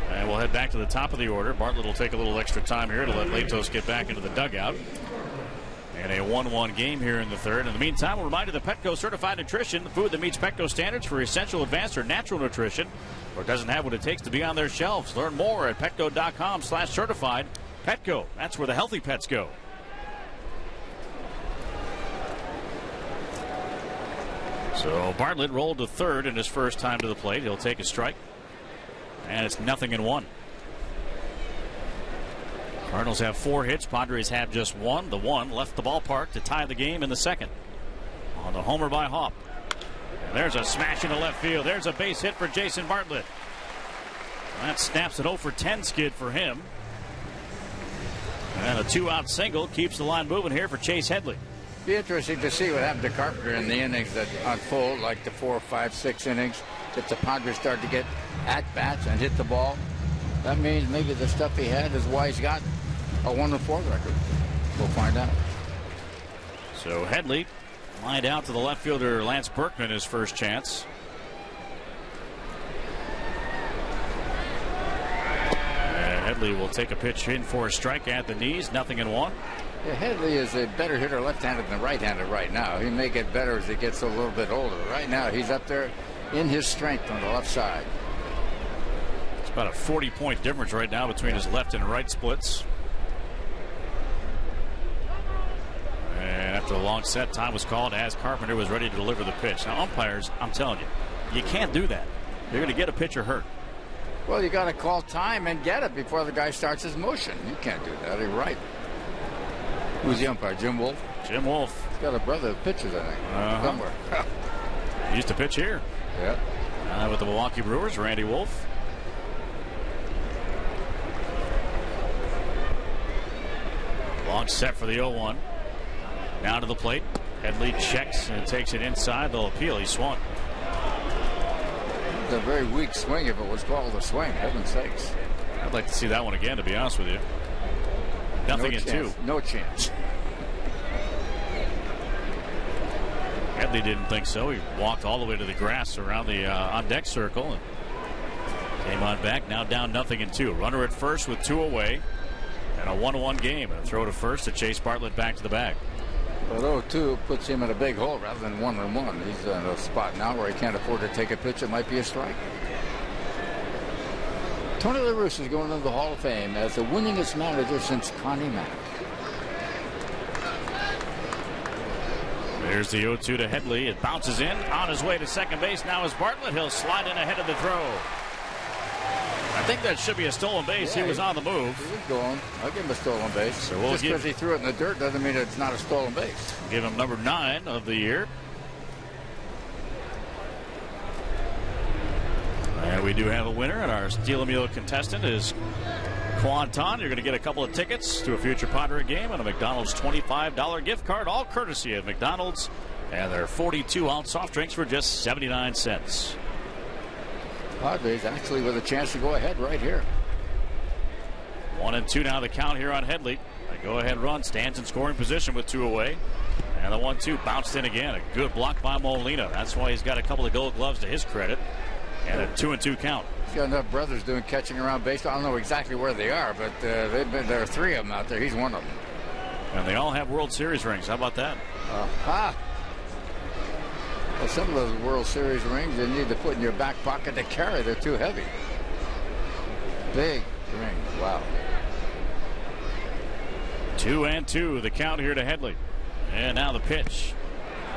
And we'll head back to the top of the order. Bartlett will take a little extra time here to let Latos get back into the dugout. And a 1-1 game here in the third. In the meantime, we'll remind you that Petco Certified Nutrition, the food that meets Petco standards for essential, advanced, or natural nutrition, or doesn't have what it takes to be on their shelves. Learn more at petco.com/certified. Petco, that's where the healthy pets go. So Bartlett rolled to third in his first time to the plate. He'll take a strike. And it's 0-1. Cardinals have 4 hits. Padres have just 1. The 1 left the ballpark to tie the game in the second. On the homer by Haupt. And there's a smash into left field. There's a base hit for Jason Bartlett. That snaps an 0-for-10 skid for him. And a 2-out single keeps the line moving here for Chase Headley. Be interesting to see what happened to Carpenter in the innings that unfold, like the 4, 5, 6 innings. If the Padres start to get at-bats and hit the ball, that means maybe the stuff he had is why he's got a 1-4 record. We'll find out. So Headley lined out to the left fielder Lance Berkman his first chance. And Headley will take a pitch in for a strike at the knees. 0-1. Yeah, Headley is a better hitter left-handed than right-handed right now. He may get better as he gets a little bit older. Right now, he's up there in his strength on the left side. It's about a 40-point difference right now between his left and right splits. And after the long set, time was called as Carpenter was ready to deliver the pitch. Now, umpires, I'm telling you, you can't do that. You're going to get a pitcher hurt. Well, you got to call time and get it before the guy starts his motion. You can't do that. You're right. Who's the umpire? Jim Wolf? Jim Wolf. He's got a brother that pitches, I think, somewhere. He used to pitch here. Yeah. With the Milwaukee Brewers, Randy Wolf. Long set for the 0-1. Now to the plate. Headley checks and takes it inside. They'll appeal. He swung. It's a very weak swing if it was called a swing. Heaven's sakes. I'd like to see that one again, to be honest with you. 0-2. No chance. Headley didn't think so. He walked all the way to the grass around the on-deck circle and came on back. Now down 0-2. Runner at first with 2 away. And a 1-1 game. And a throw to first to chase Bartlett back to the bag. Well, 0-2 puts him in a big hole rather than 1-1. He's in a spot now where he can't afford to take a pitch. It might be a strike. Tony La Russa is going into the Hall of Fame as the winningest manager since Connie Mack. There's the 0-2 to Headley. It bounces in on his way to second base. Now is Bartlett. He'll slide in ahead of the throw. I think that should be a stolen base. Yeah, he was on the move. He was going. I'll give him a stolen base. So we'll just because he threw it in the dirt doesn't mean it's not a stolen base. Give him number 9 of the year. And we do have a winner, and our Steel Meal contestant is Quanton. You're going to get a couple of tickets to a future Padre game and a McDonald's $25 gift card, all courtesy of McDonald's, and their 42-ounce soft drinks for just 79 cents. Padres actually with a chance to go ahead right here. 1-2 now the count here on Headley. A go-ahead run, stands in scoring position with 2 away. And the 1-2 bounced in again. A good block by Molina. That's why he's got a couple of gold gloves to his credit. And a 2-2 count. He's got enough brothers doing catching around baseball. I don't know exactly where they are, but there are 3 of them out there. He's one of them. And they all have World Series rings. How about that? Well, some of those World Series rings you need to put in your back pocket to carry. They're too heavy. Big rings. Wow. 2-2 the count here to Headley. And now the pitch.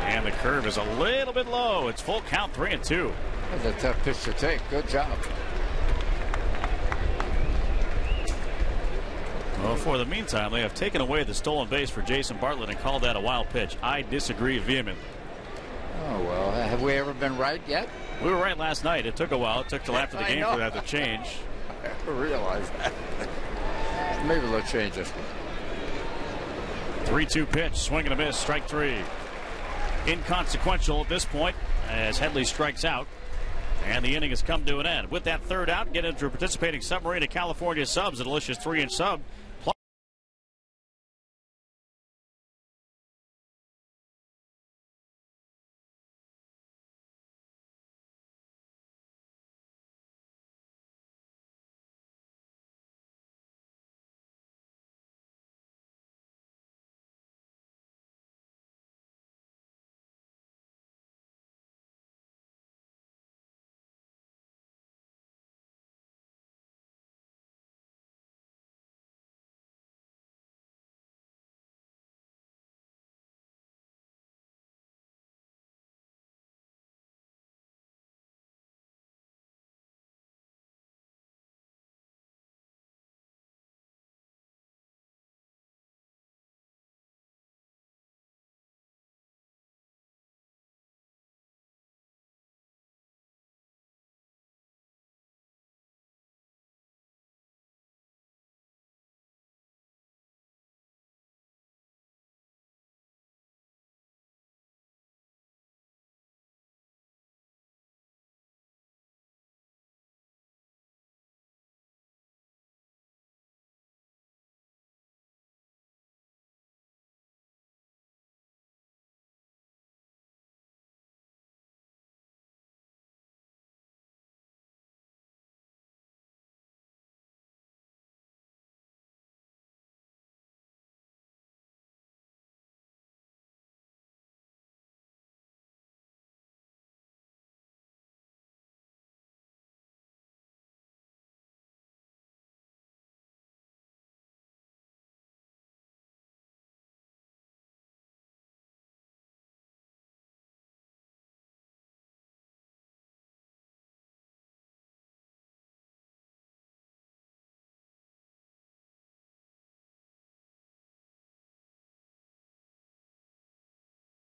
And the curve is a little bit low. It's full count, 3-2. That's a tough pitch to take. Good job. Well, for the meantime, they have taken away the stolen base for Jason Bartlett and called that a wild pitch. I disagree vehemently. Oh, well, have we ever been right yet? We were right last night. It took a while. It took till after the game for that to change. I never realized that. Maybe they'll change this one. 3-2 pitch, swing and a miss, strike 3. Inconsequential at this point as Headley strikes out. And the inning has come to an end. With that third out, get into a participating submarine of California subs, a delicious 3-inch sub.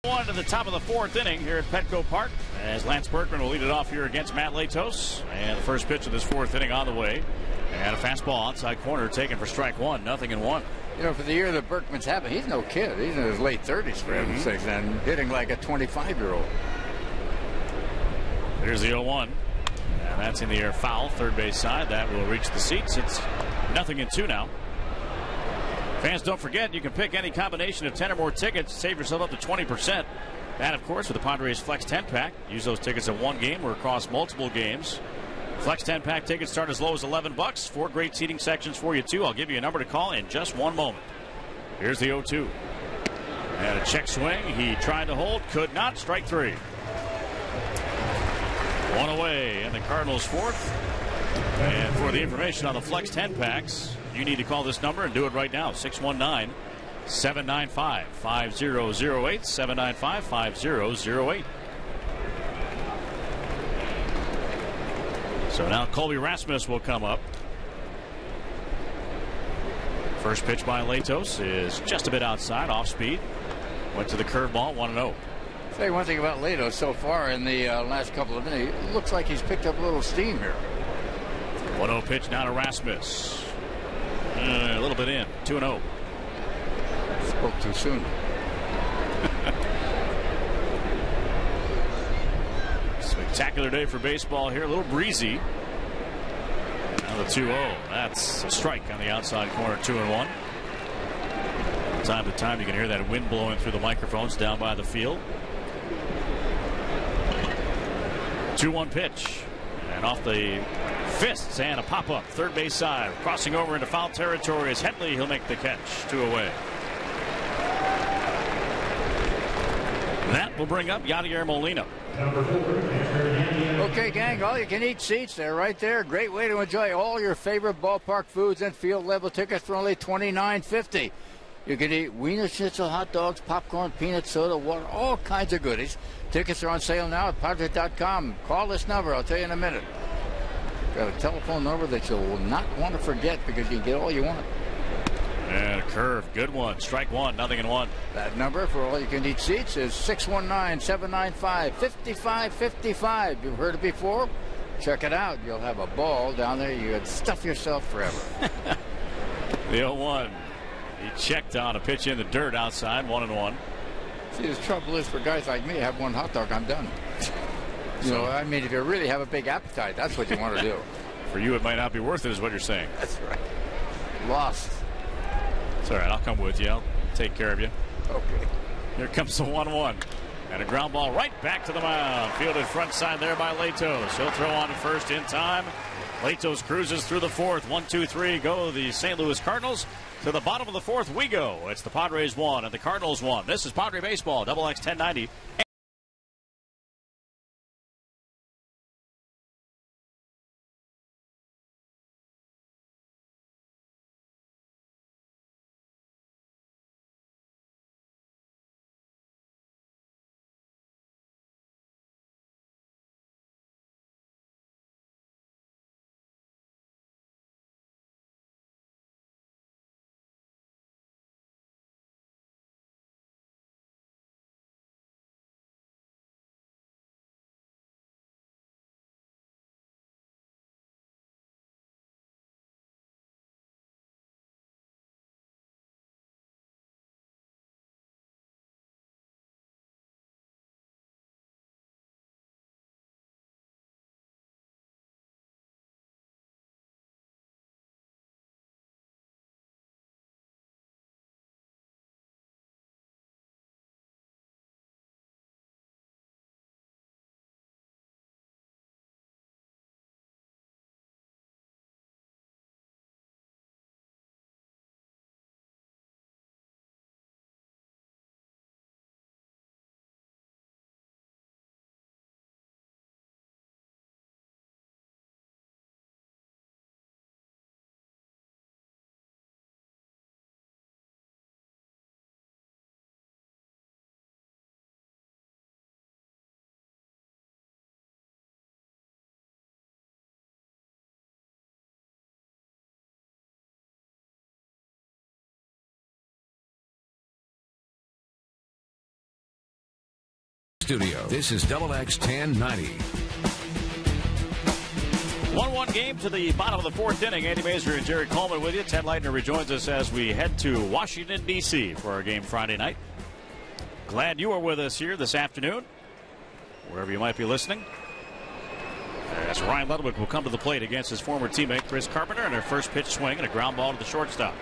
One to the top of the 4th inning here at Petco Park as Lance Berkman will lead it off here against Matt Latos. And the first pitch of this 4th inning on the way. And a fastball outside corner taken for strike 1, 0-1. You know, for the year that Berkman's having, he's no kid. He's in his late 30s for heaven's sakes, and hitting like a 25-year-old. Here's the 0-1. And that's in the air foul, third base side. That will reach the seats. It's 0-2 now. Fans, don't forget, you can pick any combination of 10 or more tickets. Save yourself up to 20%. That, of course, with the Padres Flex 10-pack. Use those tickets in one game or across multiple games. Flex 10-pack tickets start as low as $11. 4 great seating sections for you, too. I'll give you a number to call in just one moment. Here's the 0-2. And a check swing. He tried to hold, could not. Strike 3. 1 away, and the Cardinals 4th. And for the information on the Flex 10-packs, you need to call this number and do it right now. 619-795-5008. 795-5008. So now Colby Rasmus will come up. First pitch by Latos is just a bit outside, off speed. Went to the curveball, 1-0. Say one thing about Leto so far in the last couple of minutes. It looks like he's picked up a little steam here. 1-0 pitch now to Rasmus. A little bit in. 2-0. Spoke too soon. Spectacular day for baseball here. A little breezy. Now the 2-0. That's a strike on the outside corner. 2-1. From time to time you can hear that wind blowing through the microphones down by the field. 2-1 pitch. And off the fists and a pop-up. Third base side. Crossing over into foul territory is Headley. He'll make the catch. 2 away. That will bring up Yadier Molina. Okay, gang, all you can eat seats, they're right there. Great way to enjoy all your favorite ballpark foods and field level tickets for only $29.50. You can eat Wiener Schnitzel, hot dogs, popcorn, peanut soda, water, all kinds of goodies. Tickets are on sale now at Padre.com. Call this number, I'll tell you in a minute. Got a telephone number that you'll not want to forget because you can get all you want. And a curve. Good one. Strike one. 0-1. That number for all you can eat seats is 619-795-5555. You've heard it before? Check it out. You'll have a ball down there. You could stuff yourself forever. The 0-1. He checked on a pitch in the dirt outside. 1-1. See, the trouble is for guys like me, I have one hot dog, I'm done. You know, I mean, if you really have a big appetite, that's what you want to do. For you, it might not be worth it, is what you're saying. That's right. Lost. It's all right. I'll come with you. I'll take care of you. Okay. Here comes the 1-1. And a ground ball right back to the mound. Fielded front side there by Latos. He'll throw on to first in time. Latos cruises through the fourth. 1-2-3 go the St. Louis Cardinals. To the bottom of the fourth we go. It's the Padres 1 and the Cardinals 1. This is Padre Baseball, XX 1090. Studio. This is XX 1090. 1-1 game to the bottom of the fourth inning. Andy Mazur and Jerry Coleman with you. Ted Leitner rejoins us as we head to Washington, D.C. for our game Friday night. Glad you are with us here this afternoon, wherever you might be listening. As Ryan Ludwig will come to the plate against his former teammate Chris Carpenter, and a first pitch swing and a ground ball to the shortstop.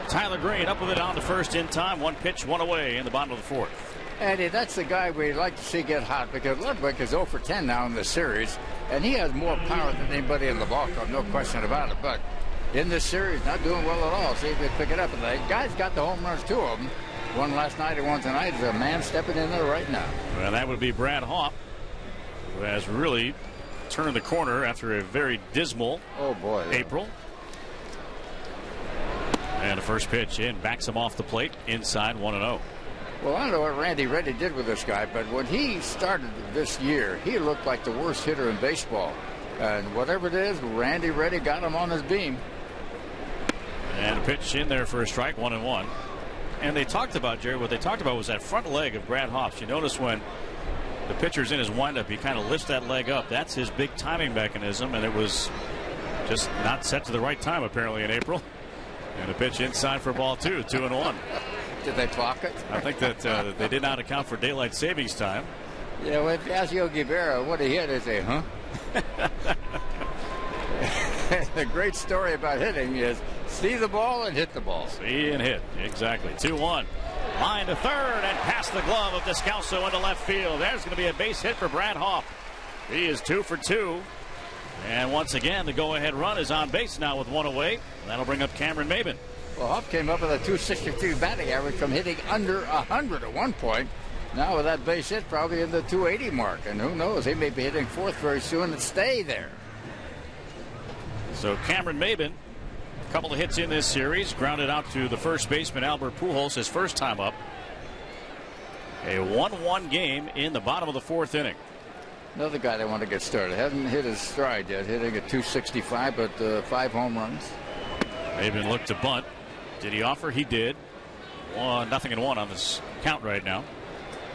Tyler Green up with it on the first in time. One pitch, one away in the bottom of the fourth. Andy, that's the guy we'd like to see get hot because Ludwig is 0 for 10 now in this series, and he has more power than anybody in the ballpark, no question about it. But in this series, not doing well at all. See if we pick it up. And the guy's got the home runs, 2 of them. One last night and one tonight. There's a man stepping in there right now. Well, that would be Brad Hawpe, who has really turned the corner after a very dismal April. And the first pitch in backs him off the plate inside 1-0. Well, I don't know what Randy Reddy did with this guy, but when he started this year, he looked like the worst hitter in baseball. And whatever it is, Randy Reddy got him on his beam. And a pitch in there for a strike, 1-1. And they talked about, Jerry, what they talked about was that front leg of Brad Hawpe. You notice when the pitcher's in his windup, he kind of lifts that leg up. That's his big timing mechanism, and it was just not set to the right time apparently in April. And a pitch inside for ball 2, 2-1. Did they clock it? I think that they did not account for daylight savings time. Yeah, well, if you ask Yogi Berra what he hit, they say, huh? The great story about hitting is see the ball and hit the ball. See and hit. Exactly. 2-1. Line to third and past the glove of Descalso into left field. There's going to be a base hit for Brad Hoff. He is 2 for 2. And once again, the go-ahead run is on base now with 1 away. That'll bring up Cameron Maben. Well, Hoff came up with a 263 batting average from hitting under 100 at one point. Now with that base hit, probably in the 280 mark. And who knows, he may be hitting fourth very soon and stay there. So Cameron Maben, a couple of hits in this series, grounded out to the first baseman Albert Pujols his first time up. A 1-1 game in the bottom of the 4th inning. Another guy they want to get started. Hasn't hit his stride yet, hitting at 265, but 5 home runs. Maben looked to bunt. Did he offer? He did. 0-1 on this count right now.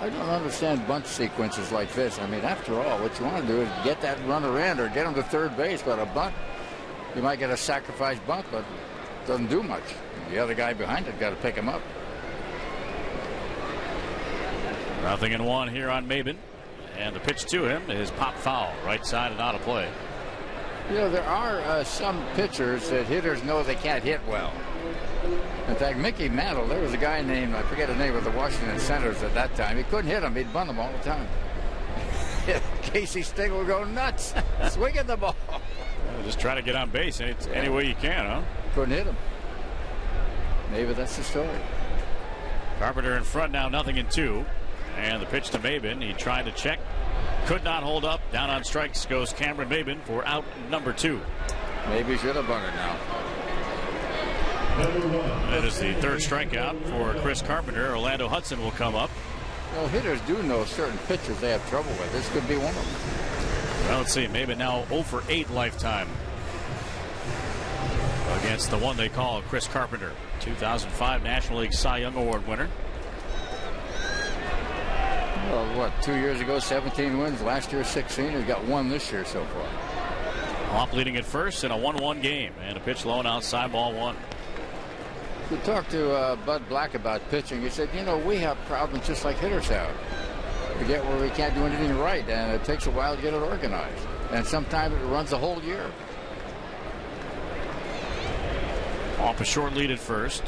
I don't understand bunt sequences like this. I mean, after all, what you want to do is get that runner in or get him to third base. But a bunt, you might get a sacrifice bunt, but it doesn't do much. The other guy behind it got to pick him up. 0-1 here on Maben. And the pitch to him is pop foul, right side and out of play. You know, there are some pitchers that hitters know they can't hit well. In fact, Mickey Mantle, there was a guy named, I forget the name of the Washington Senators at that time. He couldn't hit him. He'd bunt him all the time. Casey Stengel would go nuts, swinging the ball. Well, just try to get on base any way you can, huh? Couldn't hit him. Maybe that's the story. Carpenter in front now, 0-2. And the pitch to Maben. He tried to check. Could not hold up. Down on strikes goes Cameron Maben for out number 2. Maybe he should have bunted now. That is the 3rd strikeout for Chris Carpenter. Orlando Hudson will come up. Well, hitters do know certain pitchers they have trouble with. This could be one of them. Well, let's see. Maben now 0 for 8 lifetime against the one they call Chris Carpenter, 2005 National League Cy Young Award winner. Well, what, 2 years ago, 17 wins. Last year, 16. He's got 1 this year so far. Hoff leading at first in a 1-1 game. And a pitch low and outside, ball 1. We talked to Bud Black about pitching. He said, you know, we have problems just like hitters have. We get where we can't do anything right, and it takes a while to get it organized. And sometimes it runs a whole year. Off a short lead at first.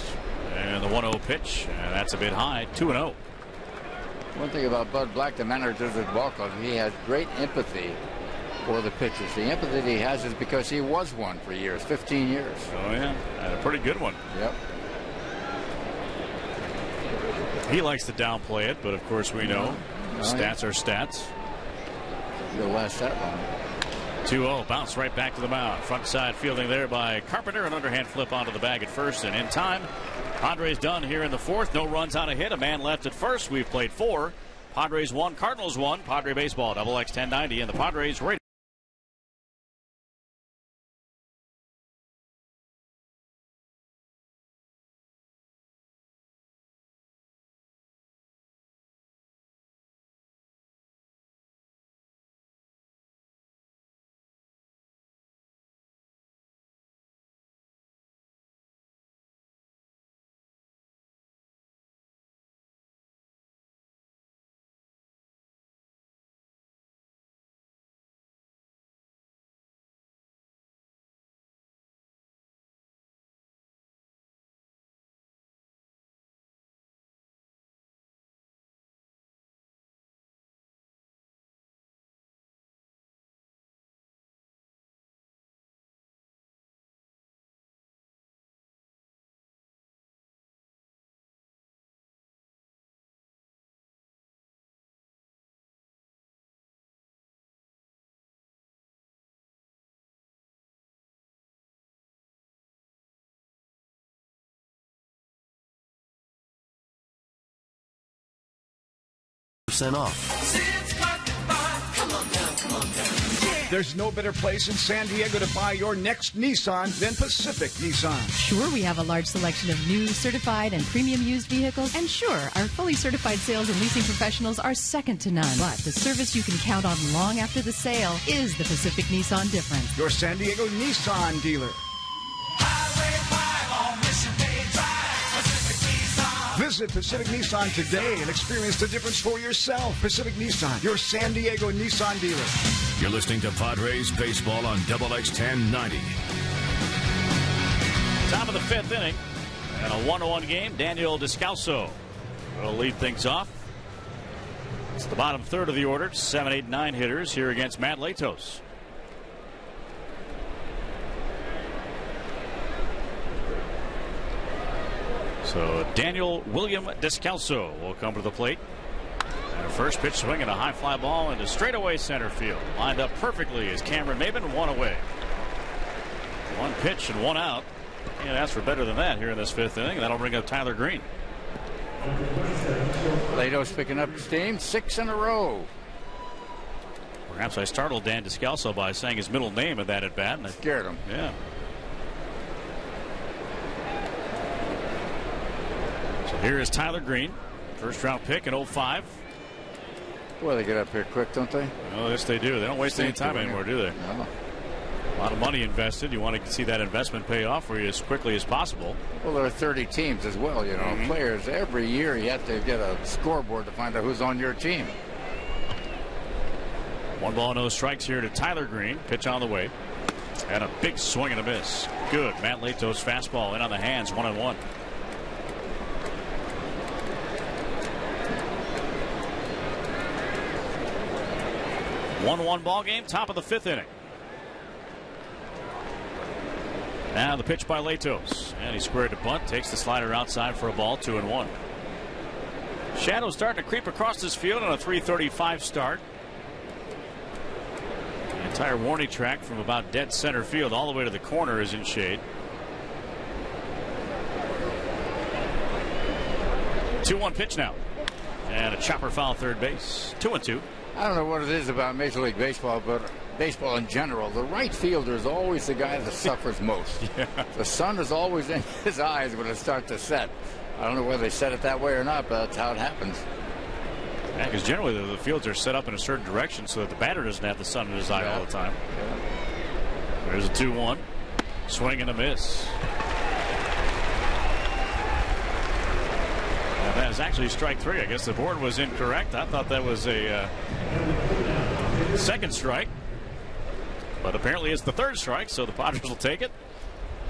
And the 1-0 pitch. And that's a bit high. 2-0. One thing about Bud Black, the manager of the ball club, he has great empathy for the pitchers. The empathy he has is because he was one for years, 15 years. Oh, yeah. And a pretty good one. Yep. He likes to downplay it, but of course we know stats are stats. He'll last that long. 2-0, bounce right back to the mound. Front side fielding there by Carpenter. An underhand flip onto the bag at first and in time. Padres done here in the 4th. No runs on a hit. A man left at first. We've played 4. Padres 1, Cardinals 1. Padre Baseball, XX 1090, and the Padres radio. Off. Come on down, come on down. Yeah. There's no better place in San Diego to buy your next Nissan than Pacific Nissan. Sure, we have a large selection of new, certified, and premium used vehicles. And sure, our fully certified sales and leasing professionals are second to none. But the service you can count on long after the sale is the Pacific Nissan difference. Your San Diego Nissan dealer. Visit Pacific Nissan today and experience the difference for yourself. Pacific Nissan, your San Diego Nissan dealer. You're listening to Padres baseball on XX 1090. Top of the fifth inning. And a 1-1 game. Daniel Descalso will lead things off. It's the bottom third of the order. 7, 8, 9 hitters here against Matt Latos. So Daniel William Descalso will come to the plate. And a first pitch swing and a high fly ball into straightaway center field. Lined up perfectly as Cameron Maben, one away. One pitch and one out. And ask for better than that here in this fifth inning. That'll bring up Tyler Green. Latos picking up steam, 6 in a row. Perhaps I startled Dan Descalso by saying his middle name at that at bat. And scared him. Yeah. So here is Tyler Green. First round pick in 05. Boy, they get up here quick, don't they? Oh, yes, they do. They don't waste any time anymore, do they? No. A lot of money invested. You want to see that investment pay off for you as quickly as possible. Well, there are 30 teams as well, you know. Players, every year you have to get a scoreboard to find out who's on your team. 1 ball, no strikes here to Tyler Green. Pitch on the way. And a big swing and a miss. Good. Matt Latos fastball in on the hands, 1-1. One ball game, top of the fifth inning. Now the pitch by Latos, and he squared to bunt, takes the slider outside for a ball, 2-1. Shadow starting to creep across this field on a 3:35 start. The entire warning track from about dead center field all the way to the corner is in shade. 2-1 pitch now, and a chopper foul third base. 2-2. I don't know what it is about Major League Baseball, but baseball in general, the right fielder is always the guy that suffers most. Yeah. The sun is always in his eyes when it starts to set. I don't know whether they set it that way or not, but that's how it happens. Yeah, because generally the fields are set up in a certain direction so that the batter doesn't have the sun in his eye all the time. Yeah. There's a 2-1. Swing and a miss. That is actually strike three. I guess the board was incorrect. I thought that was a second strike. But apparently it's the third strike, so the Padres will take it.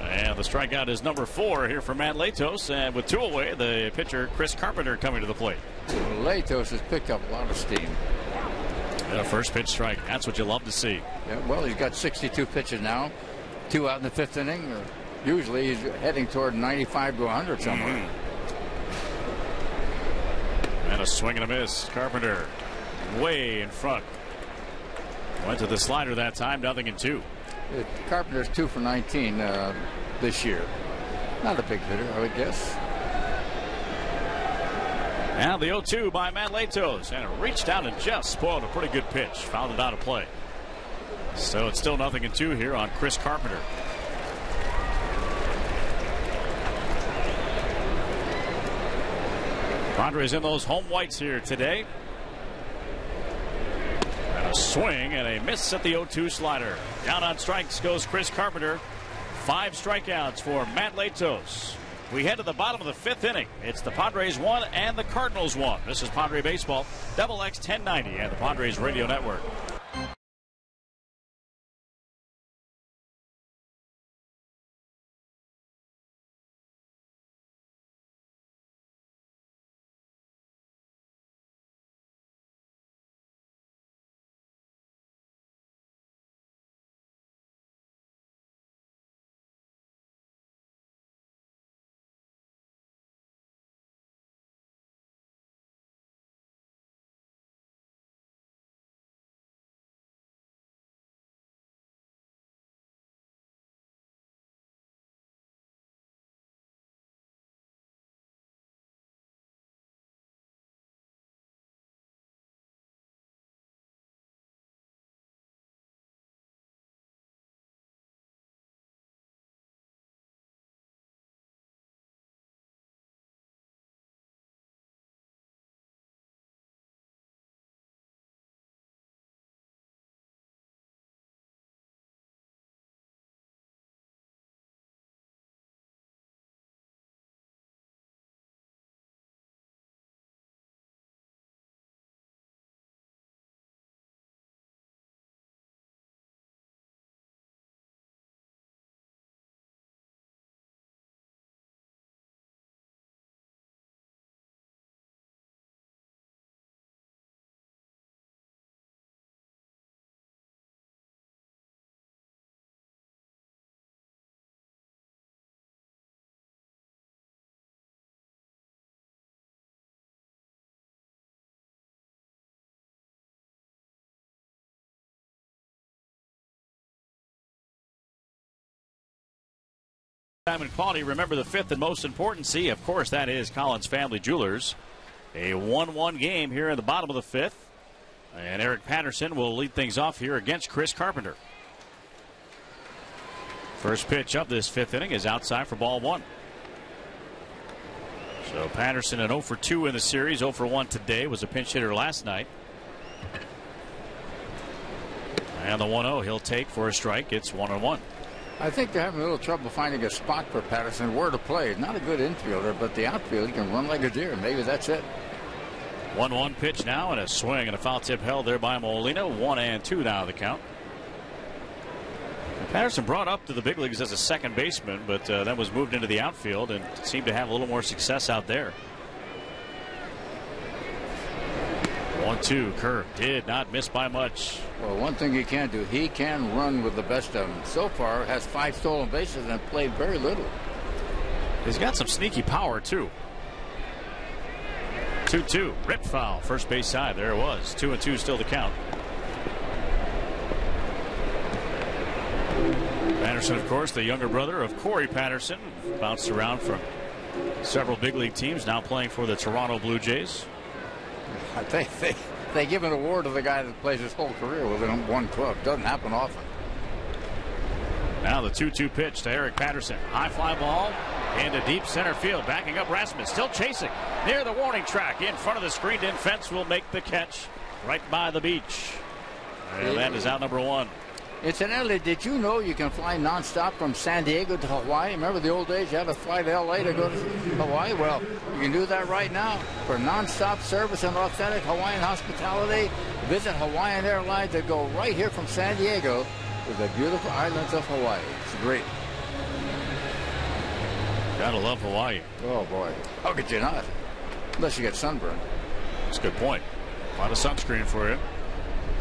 And the strikeout is number 4 here for Matt Latos. And with 2 away, the pitcher, Chris Carpenter, coming to the plate. Latos has picked up a lot of steam. And a first pitch strike. That's what you love to see. Yeah, well, he's got 62 pitches now. 2 out in the fifth inning. Usually he's heading toward 95 to 100 somewhere. And a swing and a miss. Carpenter way in front. Went to the slider that time, 0-2. Carpenter's 2 for 19 this year. Not a big hitter, I would guess. Now the 0-2 by Matt Latos, and it reached down and just spoiled a pretty good pitch. Fouled it out of play. So it's still 0-2 here on Chris Carpenter. Padres in those home whites here today. And a swing and a miss at the 0-2 slider. Down on strikes goes Chris Carpenter. 5 strikeouts for Matt Latos. We head to the bottom of the fifth inning. It's the Padres 1 and the Cardinals 1. This is Padre Baseball, XX 1090 and the Padres Radio Network. Diamond quality. Remember the fifth and most important C, of course, that is Collins Family Jewelers. A 1-1 game here in the bottom of the fifth. And Eric Patterson will lead things off here against Chris Carpenter. First pitch of this fifth inning is outside for ball one. So Patterson an 0 for 2 in the series. 0 for 1 today. Was a pinch hitter last night. And the 1-0 he'll take for a strike. It's 1-1. I think they're having a little trouble finding a spot for Patterson where to play. Not a good infielder, but the outfield, he can run like a deer. Maybe that's it. 1-1 pitch now, and a swing and a foul tip held there by Molina. 1-2 now the count. And Patterson brought up to the big leagues as a second baseman, but then was moved into the outfield and seemed to have a little more success out there. 1-2 curve did not miss by much. Well, one thing he can do, he can run with the best of them. So far, has 5 stolen bases and played very little. He's got some sneaky power, too. 2-2, rip foul, first base side. There it was. 2-2 still the count. Patterson, of course, the younger brother of Corey Patterson, bounced around from several big league teams, now playing for the Toronto Blue Jays. I think they give an award to the guy that plays his whole career within one club. Doesn't happen often. Now the 2-2 pitch to Eric Patterson. High fly ball into deep center field. Backing up Rasmus. Still chasing. Near the warning track. In front of the screened-in fence. Will make the catch right by the beach. And that is out number 1. Incidentally, did you know you can fly nonstop from San Diego to Hawaii? Remember the old days you had to fly to L.A. to go to Hawaii? Well, you can do that right now. For nonstop service and authentic Hawaiian hospitality, visit Hawaiian Airlines that go right here from San Diego to the beautiful islands of Hawaii. It's great. Gotta love Hawaii. Oh, boy. How could you not? Unless you get sunburned. That's a good point. A lot of sunscreen for you.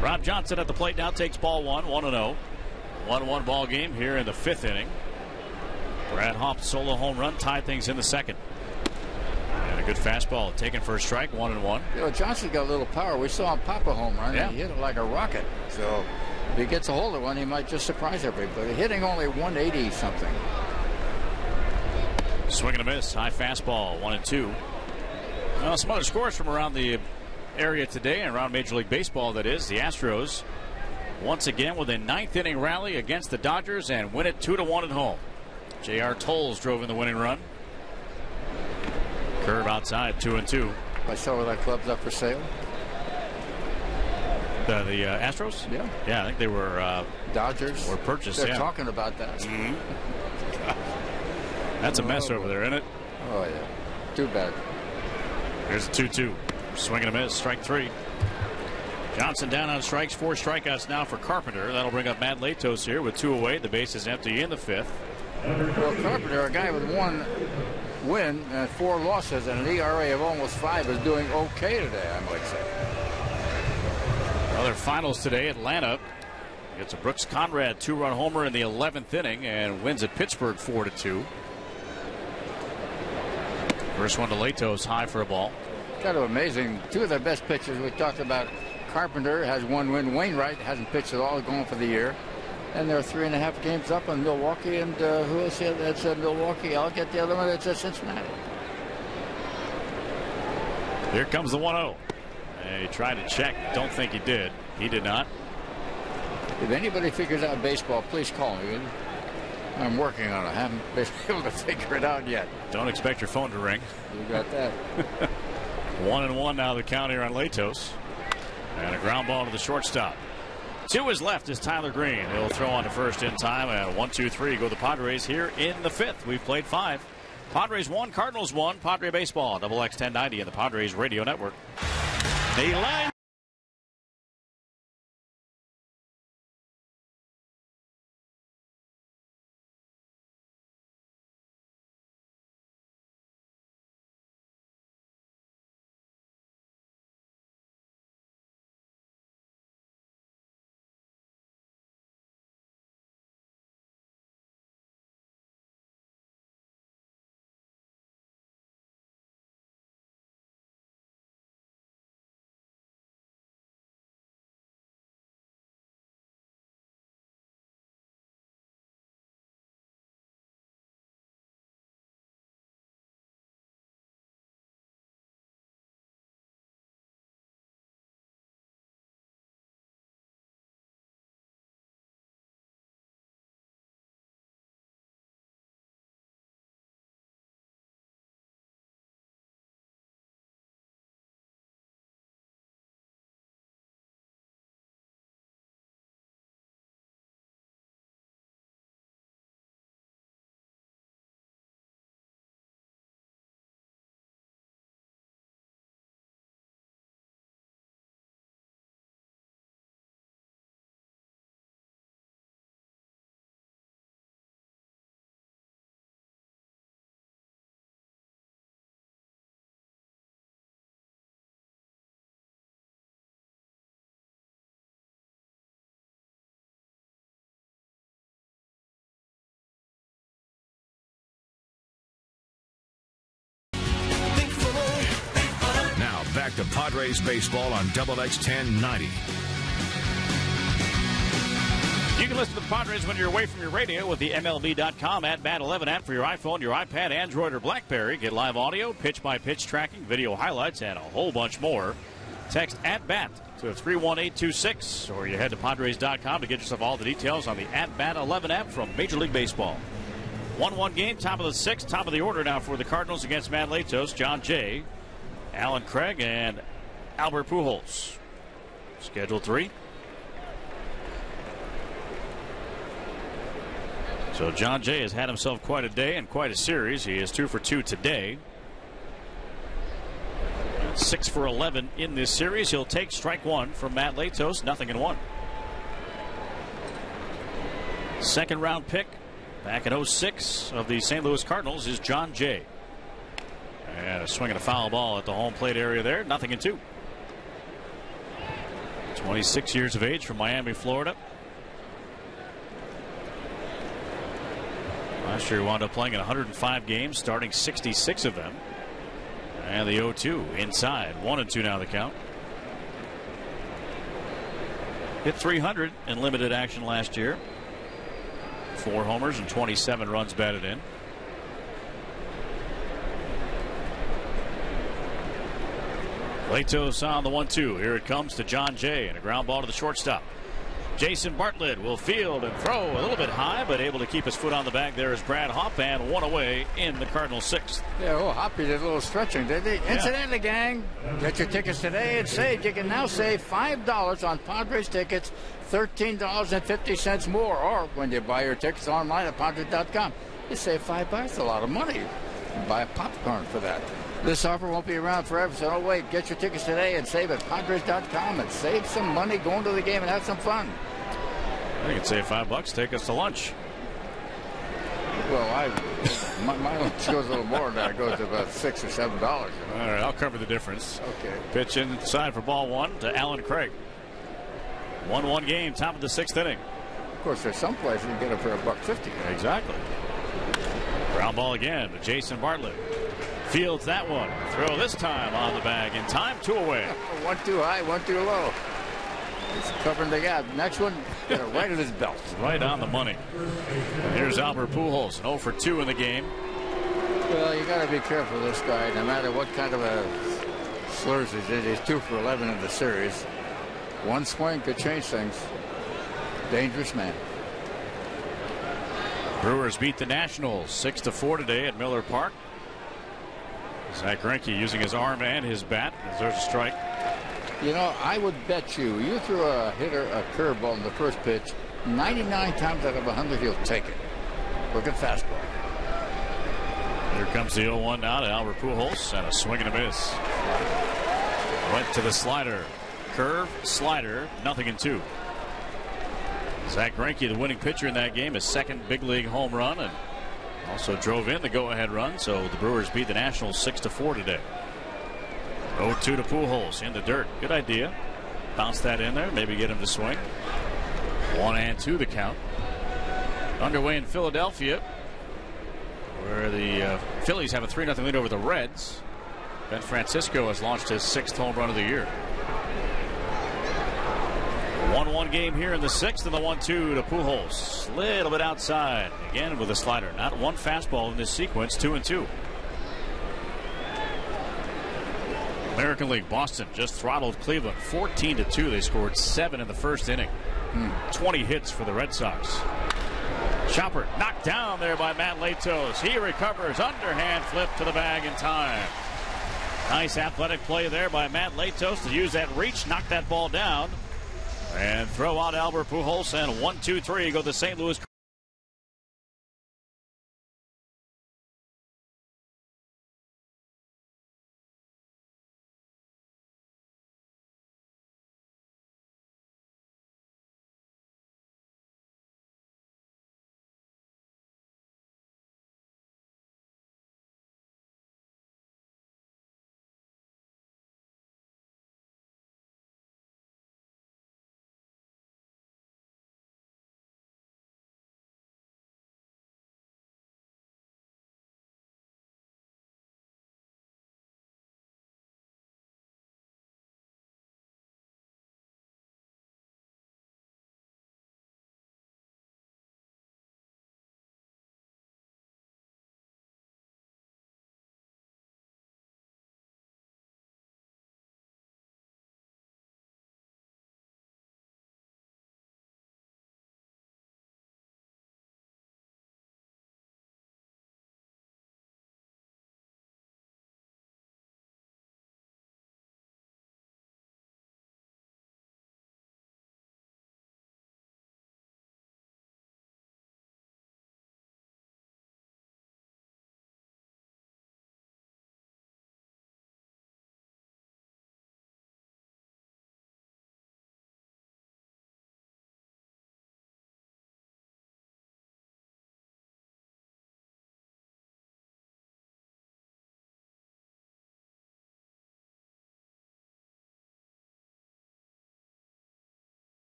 Rob Johnson at the plate now takes ball 1, 1-0. 1-1 ball game here in the fifth inning. Brad Hoff solo home run tied things in the second. And a good fastball taken for a strike, 1-1. You know, Johnson's got a little power. We saw him pop a home run. Yeah. And he hit it like a rocket. So if he gets a hold of one, he might just surprise everybody. Hitting only 180 something. Swing and a miss. High fastball, 1-2. Well, some other scores from around the area today and around Major League Baseball, that is. The Astros once again with a ninth inning rally against the Dodgers and win it 2-1 at home. J.R. Tolles drove in the winning run. Curve outside, 2-2. I saw where that club's up for sale. The Astros? Yeah. Yeah, I think they were Dodgers were purchased. They're yeah. talking about that. Mm-hmm. That's a mess over there, isn't it? Oh, yeah. Too bad. Here's a 2-2. Swing and a miss, strike 3. Johnson down on strikes, 4 strikeouts now for Carpenter. That'll bring up Matt Latos here with 2 away. The base is empty in the fifth. Well, Carpenter, a guy with 1 win and 4 losses and an ERA of almost 5, is doing okay today, I might say. Other finals today, Atlanta gets a Brooks Conrad 2-run homer in the 11th inning and wins at Pittsburgh 4-2. First one to Latos, high for a ball. Kind of amazing. 2 of their best pitchers we talked about. Carpenter has 1 win. Wainwright hasn't pitched at all, going for the year. And they're 3.5 games up on Milwaukee. And who else here? That's Milwaukee. I'll get the other one. That's Cincinnati. Here comes the 1-0. He tried to check. Don't think he did. He did not. If anybody figures out baseball, please call me. I'm working on it. I haven't been able to figure it out yet. Don't expect your phone to ring. You got that. 1-1 now the count here on Latos. And a ground ball to the shortstop. 2 is left is Tyler Green. He'll throw on to first in time. And 1-2-3 go the Padres here in the fifth. We've played 5. Padres 1, Cardinals 1. Padre Baseball, XX 1090 and the Padres Radio Network. The line. Padres baseball on XX 1090. You can listen to the Padres when you're away from your radio with the MLB.com At Bat 11 app for your iPhone, your iPad, Android, or BlackBerry. Get live audio, pitch-by-pitch tracking, video highlights, and a whole bunch more. Text At Bat to 31826, or you head to Padres.com to get yourself all the details on the At Bat 11 app from Major League Baseball. 1-1 game, top of the sixth, top of the order now for the Cardinals against Matt Latos, John Jay, Alan Craig, and Albert Pujols. Schedule 3. So John Jay has had himself quite a day and quite a series. He is 2 for 2 today. 6 for 11 in this series. He'll take strike one from Matt Latos, 0-1. Second round pick back in 06 of the St. Louis Cardinals is John Jay. And a swing and a foul ball at the home plate area there, 0-2. 26 years of age from Miami, Florida. Last year he wound up playing in 105 games, starting 66 of them. And the 0-2 inside. 1-2 now the count. Hit 300 in limited action last year. 4 homers and 27 runs batted in. Latos on the 1-2. Here it comes to John Jay, and a ground ball to the shortstop. Jason Bartlett will field and throw a little bit high, but able to keep his foot on the bag. There is Brad Hopp, and 1 away in the Cardinals' 6th. Yeah, Hoppy did a little stretching, did he? Yeah. Incidentally, gang, get your tickets today and save. You can now save $5 on Padres tickets, $13.50 more. Or when you buy your tickets online at Padres.com, you save $5. A lot of money. You can buy a popcorn for that. This offer won't be around forever, so don't wait. Get your tickets today and save at Padres.com and save some money going to the game and have some fun. I can save $5. Take us to lunch. Well, my lunch goes a little more than that. It goes to about $6 or $7. You know? All right, I'll cover the difference. Okay. Pitch inside for ball 1 to Alan Craig. 1-1 game, top of the 6th inning. Of course, there's some places you can get it for $1.50. Exactly. Ground ball again to Jason Bartlett. Fields that one. Throw this time on the bag in time. 2 away. 1 too high, 1 too low. He's covering the gap. Next one, got it right at his belt. Right on the money. And here's Albert Pujols, 0 for 2 in the game. Well, you got to be careful of this guy. No matter what kind of a slurs he did, he's 2 for 11 in the series. One swing could change things. Dangerous man. Brewers beat the Nationals 6-4 today at Miller Park. Zach Greinke using his arm and his bat. There's a strike. You know, I would bet you threw a hitter a curveball in the first pitch, 99 times out of 100 he'll take it. Look at fastball. Here comes the 0-1 now to Albert Pujols, and a swing and a miss. Went to the slider. Curve, slider, 0-2. Zach Greinke, the winning pitcher in that game, his second big league home run, and also drove in the go-ahead run. So the Brewers beat the Nationals 6-4 today. 0-2 to Pujols in the dirt. Good idea. Bounce that in there. Maybe get him to swing. 1-2 the count. Underway in Philadelphia, where the Phillies have a 3-0 lead over the Reds. Ben Francisco has launched his 6th home run of the year. 1-1 game here in the 6th, and the 1-2 to Pujols. A little bit outside. Again with a slider. Not one fastball in this sequence. 2-2. American League, Boston just throttled Cleveland 14-2. They scored 7 in the first inning. 20 hits for the Red Sox. Chopper knocked down there by Matt Latos. He recovers. Underhand flip to the bag in time. Nice athletic play there by Matt Latos to use that reach, knock that ball down, and throw out Albert Pujols. And 1-2-3 go the St. Louis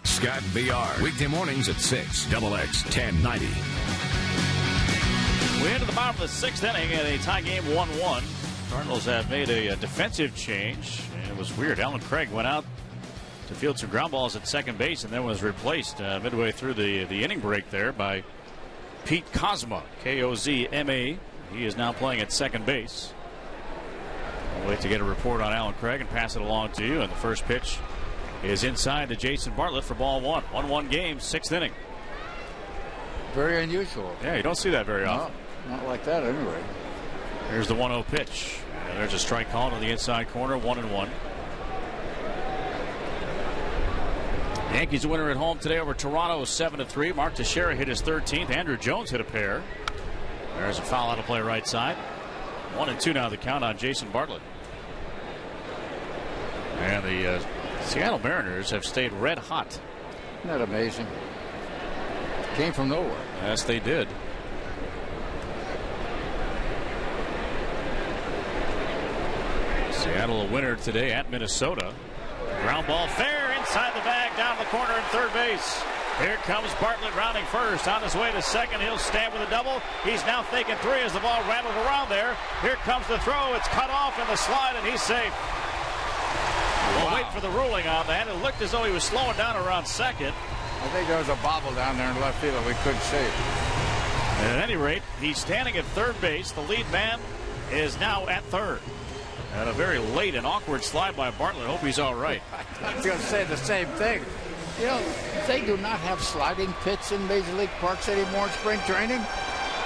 Scott VR. Weekday mornings at 6. XX 1090. We enter the bottom of the 6th inning at a tie game 1-1. Cardinals have made a defensive change. And it was weird. Alan Craig went out to field some ground balls at second base and then was replaced midway through the inning break there by Pete Kozma, Kozma. He is now playing at second base. I'll wait to get a report on Alan Craig and pass it along to you. And the first pitch is inside to Jason Bartlett for ball one. 1-1 game, 6th inning. Very unusual. Yeah, you don't see that very often. Not like that anyway. Here's the 1-0 pitch. And there's a strike call to the inside corner, 1-1. Yankees a winner at home today over Toronto, 7-3. Mark Teixeira hit his 13th. Andrew Jones hit a pair. There's a foul out of play right side. 1-2 now the count on Jason Bartlett. And the Seattle Mariners have stayed red hot. Isn't that amazing? Came from nowhere. Yes, they did. Seattle a winner today at Minnesota. Ground ball fair inside the bag down the corner in third base. Here comes Bartlett rounding first. On his way to second. He'll stand with a double. He's now thinking three as the ball rattled around there. Here comes the throw. It's cut off in the slide and he's safe. We'll wait for the ruling on that. It looked as though he was slowing down around second. I think there was a bobble down there in left field that we couldn't see. At any rate, he's standing at third base. The lead man is now at third. And a very late and awkward slide by Bartlett. Hope he's all right. I was going to say the same thing. You know, they do not have sliding pits in Major League Parks anymore in spring training.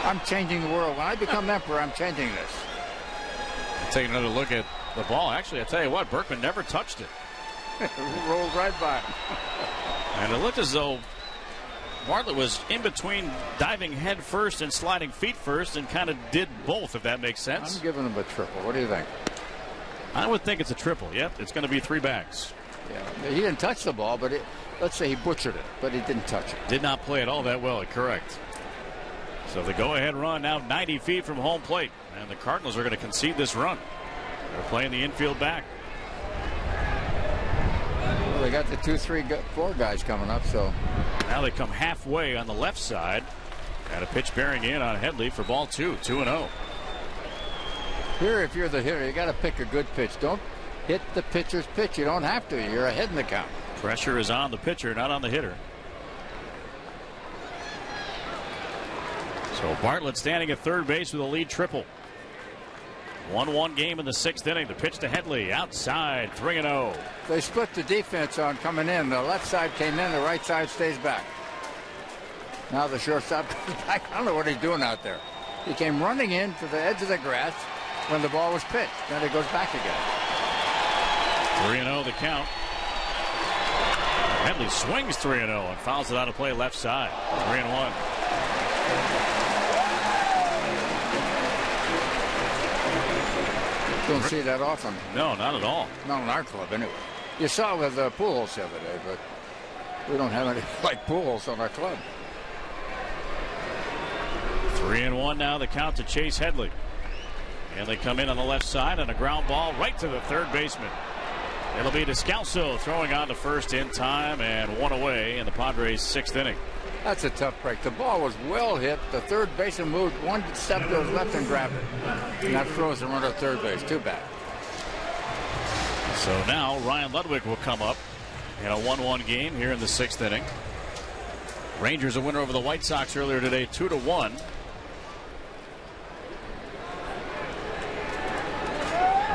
I'm changing the world. When I become emperor, I'm changing this. Take another look at the ball. Actually, I tell you what, Berkman never touched it. Rolled right by him. And it looked as though Bartlett was in between diving head first and sliding feet first and kind of did both, if that makes sense. I'm giving him a triple. What do you think? I would think it's a triple. Yep, it's going to be 3 bags. Yeah, he didn't touch the ball, but let's say he butchered it, but he didn't touch it. Did not play it all that well, correct. So the go-ahead run now 90 feet from home plate. And the Cardinals are going to concede this run. They're playing the infield back. Well, they got the 2, 3, 4 guys coming up, so. Now they come halfway on the left side. And a pitch bearing in on Headley for ball 2, 2-0. Here, if you're the hitter, you got to pick a good pitch. Don't hit the pitcher's pitch. You don't have to. You're ahead in the count. Pressure is on the pitcher, not on the hitter. So Bartlett standing at third base with a lead triple. 1-1 game in the 6th inning. The pitch to Headley outside, 3-0. They split the defense on coming in. The left side came in, the right side stays back. Now the shortstop goes back. I don't know what he's doing out there. He came running in to the edge of the grass when the ball was pitched. Then he goes back again. 3-0 the count. Headley swings 3-0 and fouls it out of play left side. 3-1. Don't see that often. No, not at all. Not in our club, anyway. You saw with Pujols the other day, but we don't have any like Pujols on our club. 3-1 now the count to Chase Headley. And they come in on the left side and a ground ball right to the third baseman. It'll be Descalso throwing on to first in time and one away in the Padres' 6th inning. That's a tough break. The ball was well hit. The third baseman moved one step to his left and grabbed it. And that throws the runner to third base. Too bad. So now Ryan Ludwig will come up in a 1-1 game here in the 6th inning. Rangers a winner over the White Sox earlier today, 2-1.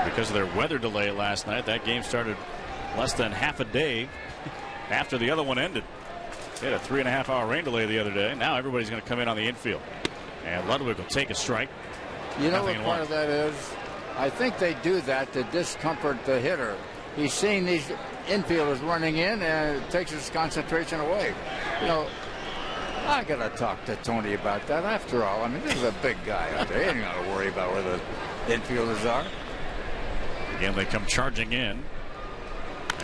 Because of their weather delay last night, that game started less than half a day after the other one ended. They had a 3.5-hour rain delay the other day. Now everybody's going to come in on the infield. And Ludwig will take a strike. You know what part of that is? I think they do that to discomfort the hitter. He's seeing these infielders running in and it takes his concentration away. You know, I got to talk to Tony about that. After all, I mean, this is a big guy out there. He ain't got to worry about where the infielders are. Again, they come charging in.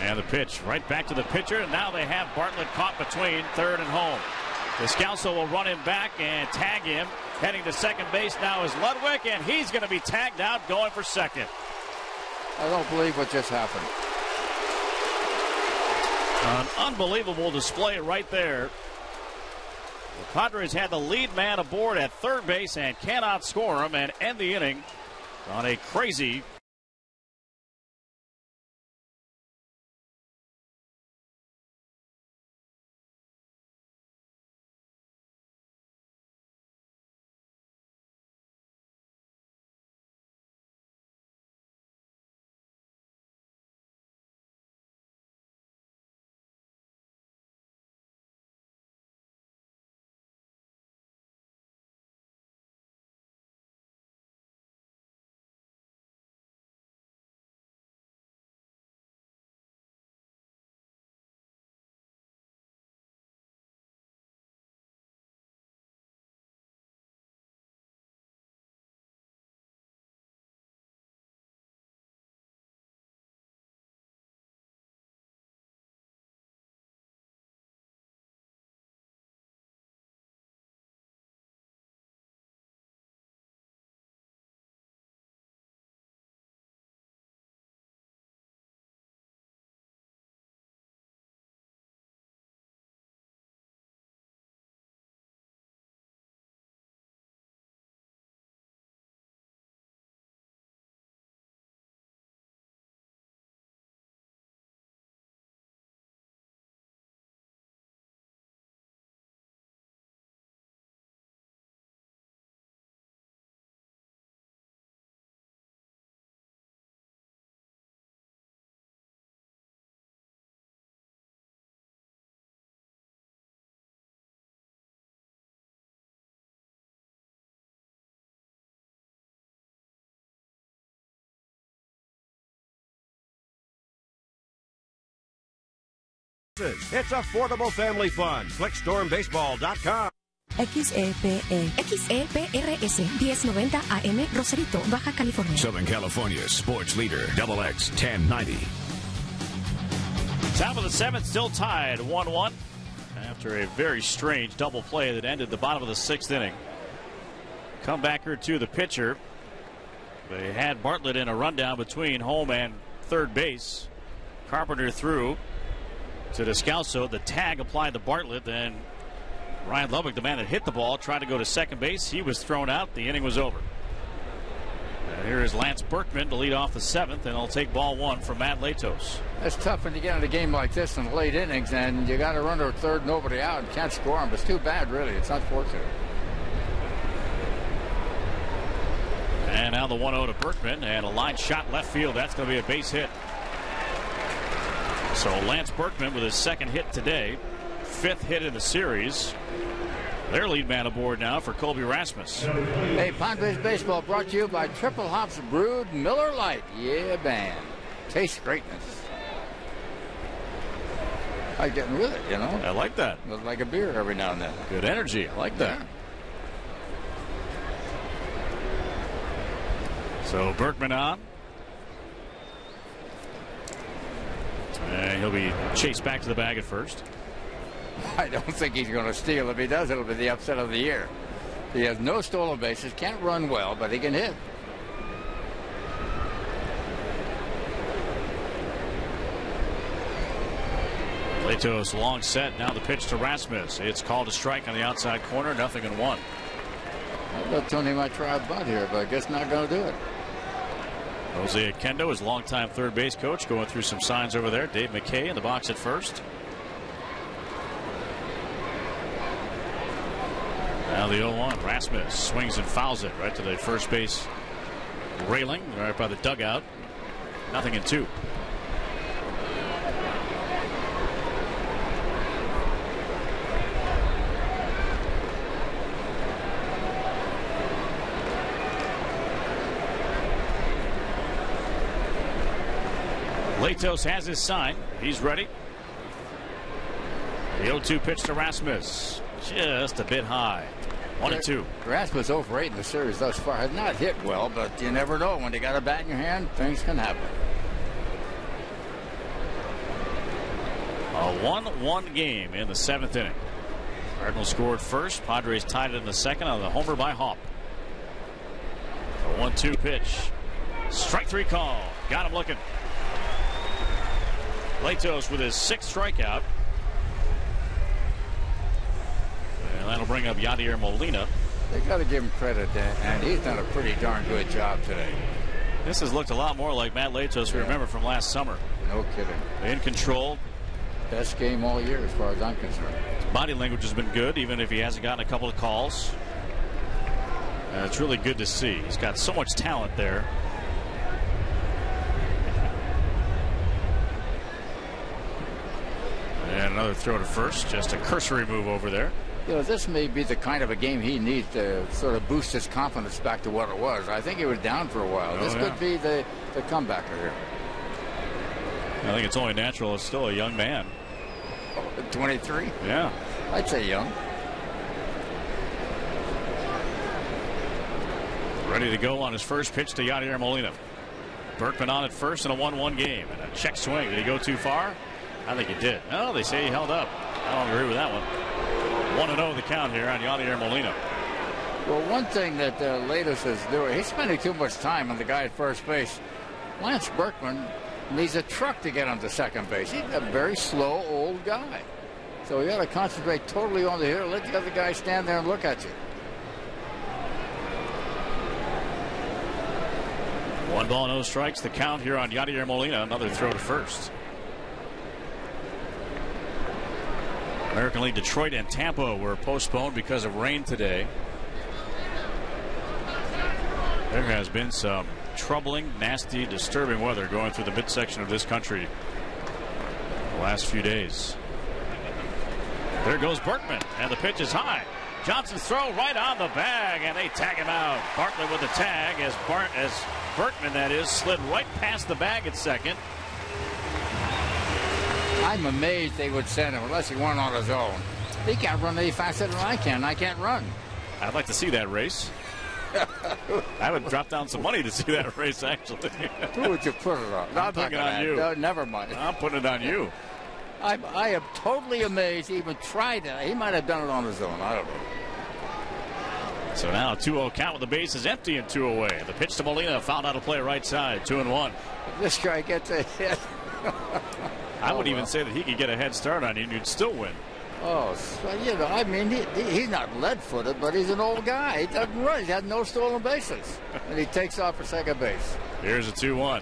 And the pitch right back to the pitcher. And now they have Bartlett caught between third and home. Descalso will run him back and tag him. Heading to second base now is Ludwig, and he's going to be tagged out going for second. I don't believe what just happened. An unbelievable display right there. The Padres had the lead man aboard at third base and cannot score him and end the inning on a crazy It's affordable family fun. Clickstormbaseball.com. XEPE. XEPRS 1090 AM, Rosarito, Baja California. Southern California's sports leader, XX 1090. Top of the seventh, still tied 1-1 after a very strange double play that ended the bottom of the sixth inning. Comebacker to the pitcher. They had Bartlett in a rundown between home and third base. Carpenter threw to Descalso. The tag applied to Bartlett. Then Ryan Lubbock, the man that hit the ball, tried to go to second base. He was thrown out. The inning was over. And here is Lance Berkman to lead off the seventh, and he'll take ball one from Matt Latos. That's tough when you get in a game like this in the late innings and you got to run to third, nobody out, and can't score them. It's too bad, really. It's not fortunate. And now the 1-0 to Berkman, and a line shot left field. That's going to be a base hit. So Lance Berkman with his second hit today, fifth hit in the series. Their lead man aboard now for Colby Rasmus. Hey, Padres baseball brought to you by Triple Hops Brewed Miller Lite. Yeah, man. Tastes greatness. I like getting with it, you know. I like that. Looks like a beer every now and then. Good energy. I like that. Yeah. So Berkman on. And he'll be chased back to the bag at first. I don't think he's going to steal. If he does, it'll be the upset of the year. He has no stolen bases, can't run well, but he can hit. Latos long set. Now the pitch to Rasmus. It's called a strike on the outside corner. 0-1. I thought Tony might try a bunt here, but I guess not going to do it. Jose Akendo, his longtime third base coach, going through some signs over there. Dave McKay in the box at first. Now the 0-1. Rasmus swings and fouls it right to the first base railing, right by the dugout. 0-2. Latos has his sign. He's ready. The 0-2 pitch to Rasmus. Just a bit high. 1-2. Rasmus 0 for 8 in the series thus far. Has not hit well, but you never know. When you got a bat in your hand, things can happen. A 1-1 game in the seventh inning. Cardinals scored first. Padres tied it in the second on the homer by Haup. A 1-2 pitch. Strike three call. Got him looking. Latos with his 6th strikeout. And that'll bring up Yadier Molina. They got to give him credit, and he's done a pretty darn good job today. This has looked a lot more like Matt Latos we remember from last summer. No kidding. In control. Best game all year as far as I'm concerned. His body language has been good, even if he hasn't gotten a couple of calls. It's really good to see. He's got so much talent there. And another throw to first. Just a cursory move over there. You know, this may be the kind of a game he needs to sort of boost his confidence back to what it was. I think he was down for a while. This could be the comebacker here. I think it's only natural. It's still a young man. 23? Yeah. I'd say young. Ready to go on his first pitch to Yadier Molina. Berkman on at first in a 1-1 game. And a check swing. Did he go too far? I think he did. No, they say he held up. I don't agree with that one. 1-0 the count here on Yadier Molina. Well, one thing that Latos is doing, he's spending too much time on the guy at first base. Lance Berkman needs a truck to get him to second base. He's a very slow old guy. So you got to concentrate totally on the hitter. Let the other guy stand there and look at you. 1 ball, no strikes. The count here on Yadier Molina. Another throw to first. American League Detroit and Tampa were postponed because of rain today. There has been some troubling, nasty, disturbing weather going through the midsection of this country the last few days. There goes Berkman, and the pitch is high. Johnson's throw right on the bag, and they tag him out. Bartlett with the tag as Berkman, that is, slid right past the bag at second. I'm amazed they would send him unless he went on his own. He can't run any faster than I can. I can't run. I'd like to see that race. I would drop down some money to see that race, actually. Who would you put it on? I'm putting it on you. No, never mind. I'm putting it on you. I am totally amazed he even tried it. He might have done it on his own. I don't know. So now a 2-0 count with the bases empty and 2 away. The pitch to Molina, found out to play right side, 2-1. If this guy gets a hit. I would even say that he could get a head start on you and you'd still win. Oh, so, you know, I mean, he's not lead-footed, but he's an old guy. He doesn't run. He's had no stolen bases. And he takes off for second base. Here's a 2-1.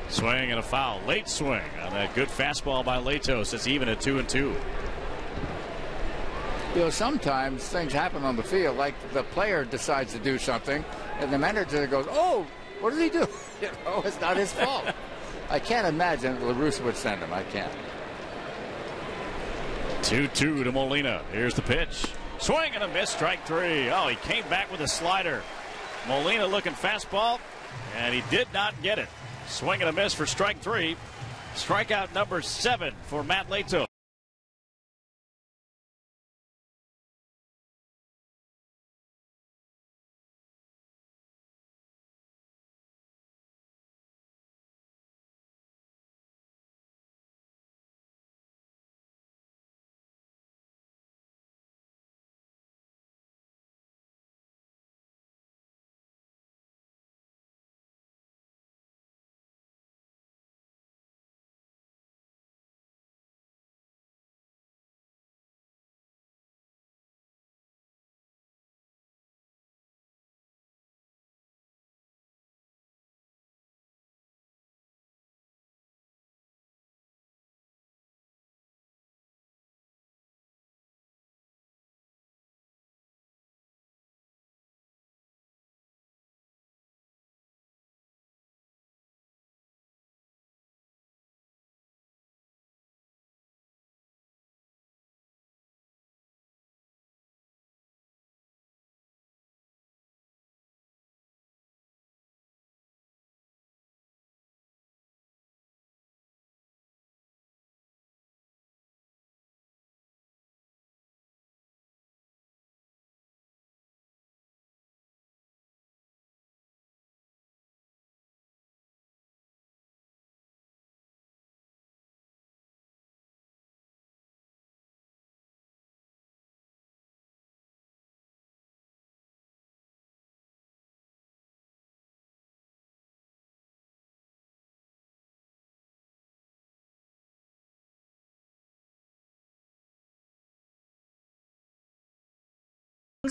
Swing and a foul. Late swing on that good fastball by Latos. It's even at 2-2. You know, sometimes things happen on the field, like the player decides to do something, and the manager goes, oh, what did he do? You know, it's not his fault. I can't imagine LaRusse would send him. I can't. 2-2 to Molina. Here's the pitch. Swing and a miss, strike 3. Oh, he came back with a slider. Molina looking fastball, and he did not get it. Swing and a miss for strike 3. Strikeout number 7 for Matt Latos.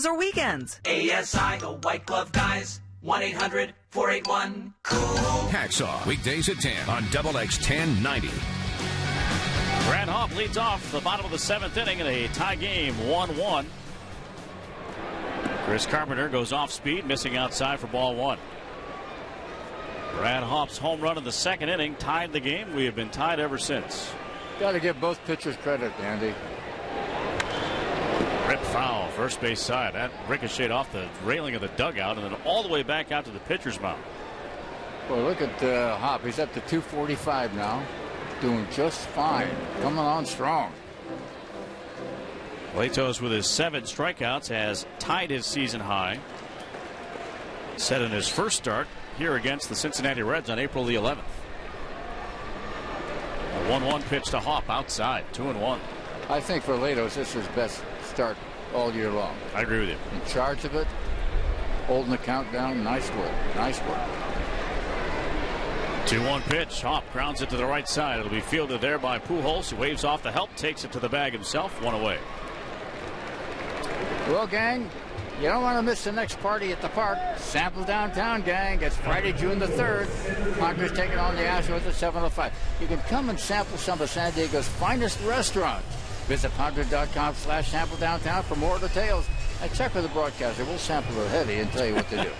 or weekends. ASI, the white glove guys. 1-800-481-COOL. Hacksaw, weekdays at 10 on Double X 1090. Brad Hoff leads off the bottom of the 7th inning in a tie game, 1-1. Chris Carpenter goes off speed, missing outside for ball 1. Brad Hoff's home run in the 2nd inning tied the game. We have been tied ever since. Got to give both pitchers credit, Andy. Rip foul, first base side. That ricocheted off the railing of the dugout and then all the way back out to the pitcher's mound. Well, look at Hop. He's up to 245 now. Doing just fine. Coming on strong. Latos with his 7 strikeouts has tied his season high. Set in his first start here against the Cincinnati Reds on April the 11th. A 1-1 pitch to Hop outside, 2-1. I think for Latos, this is his best start all year long. I agree with you. In charge of it, holding the count down. Nice work. Nice work. 2-1 pitch. Hop grounds it to the right side. It'll be fielded there by Pujols, who waves off the help, takes it to the bag himself. 1 away. Well, gang, you don't want to miss the next party at the park. Sample Downtown, gang. It's Friday, June the 3rd. Padres taking on the Astros at 7:05. You can come and sample some of San Diego's finest restaurants. Visit Padres.com/sample downtown for more details. And check with the broadcaster. We'll sample it heavy and tell you what to do.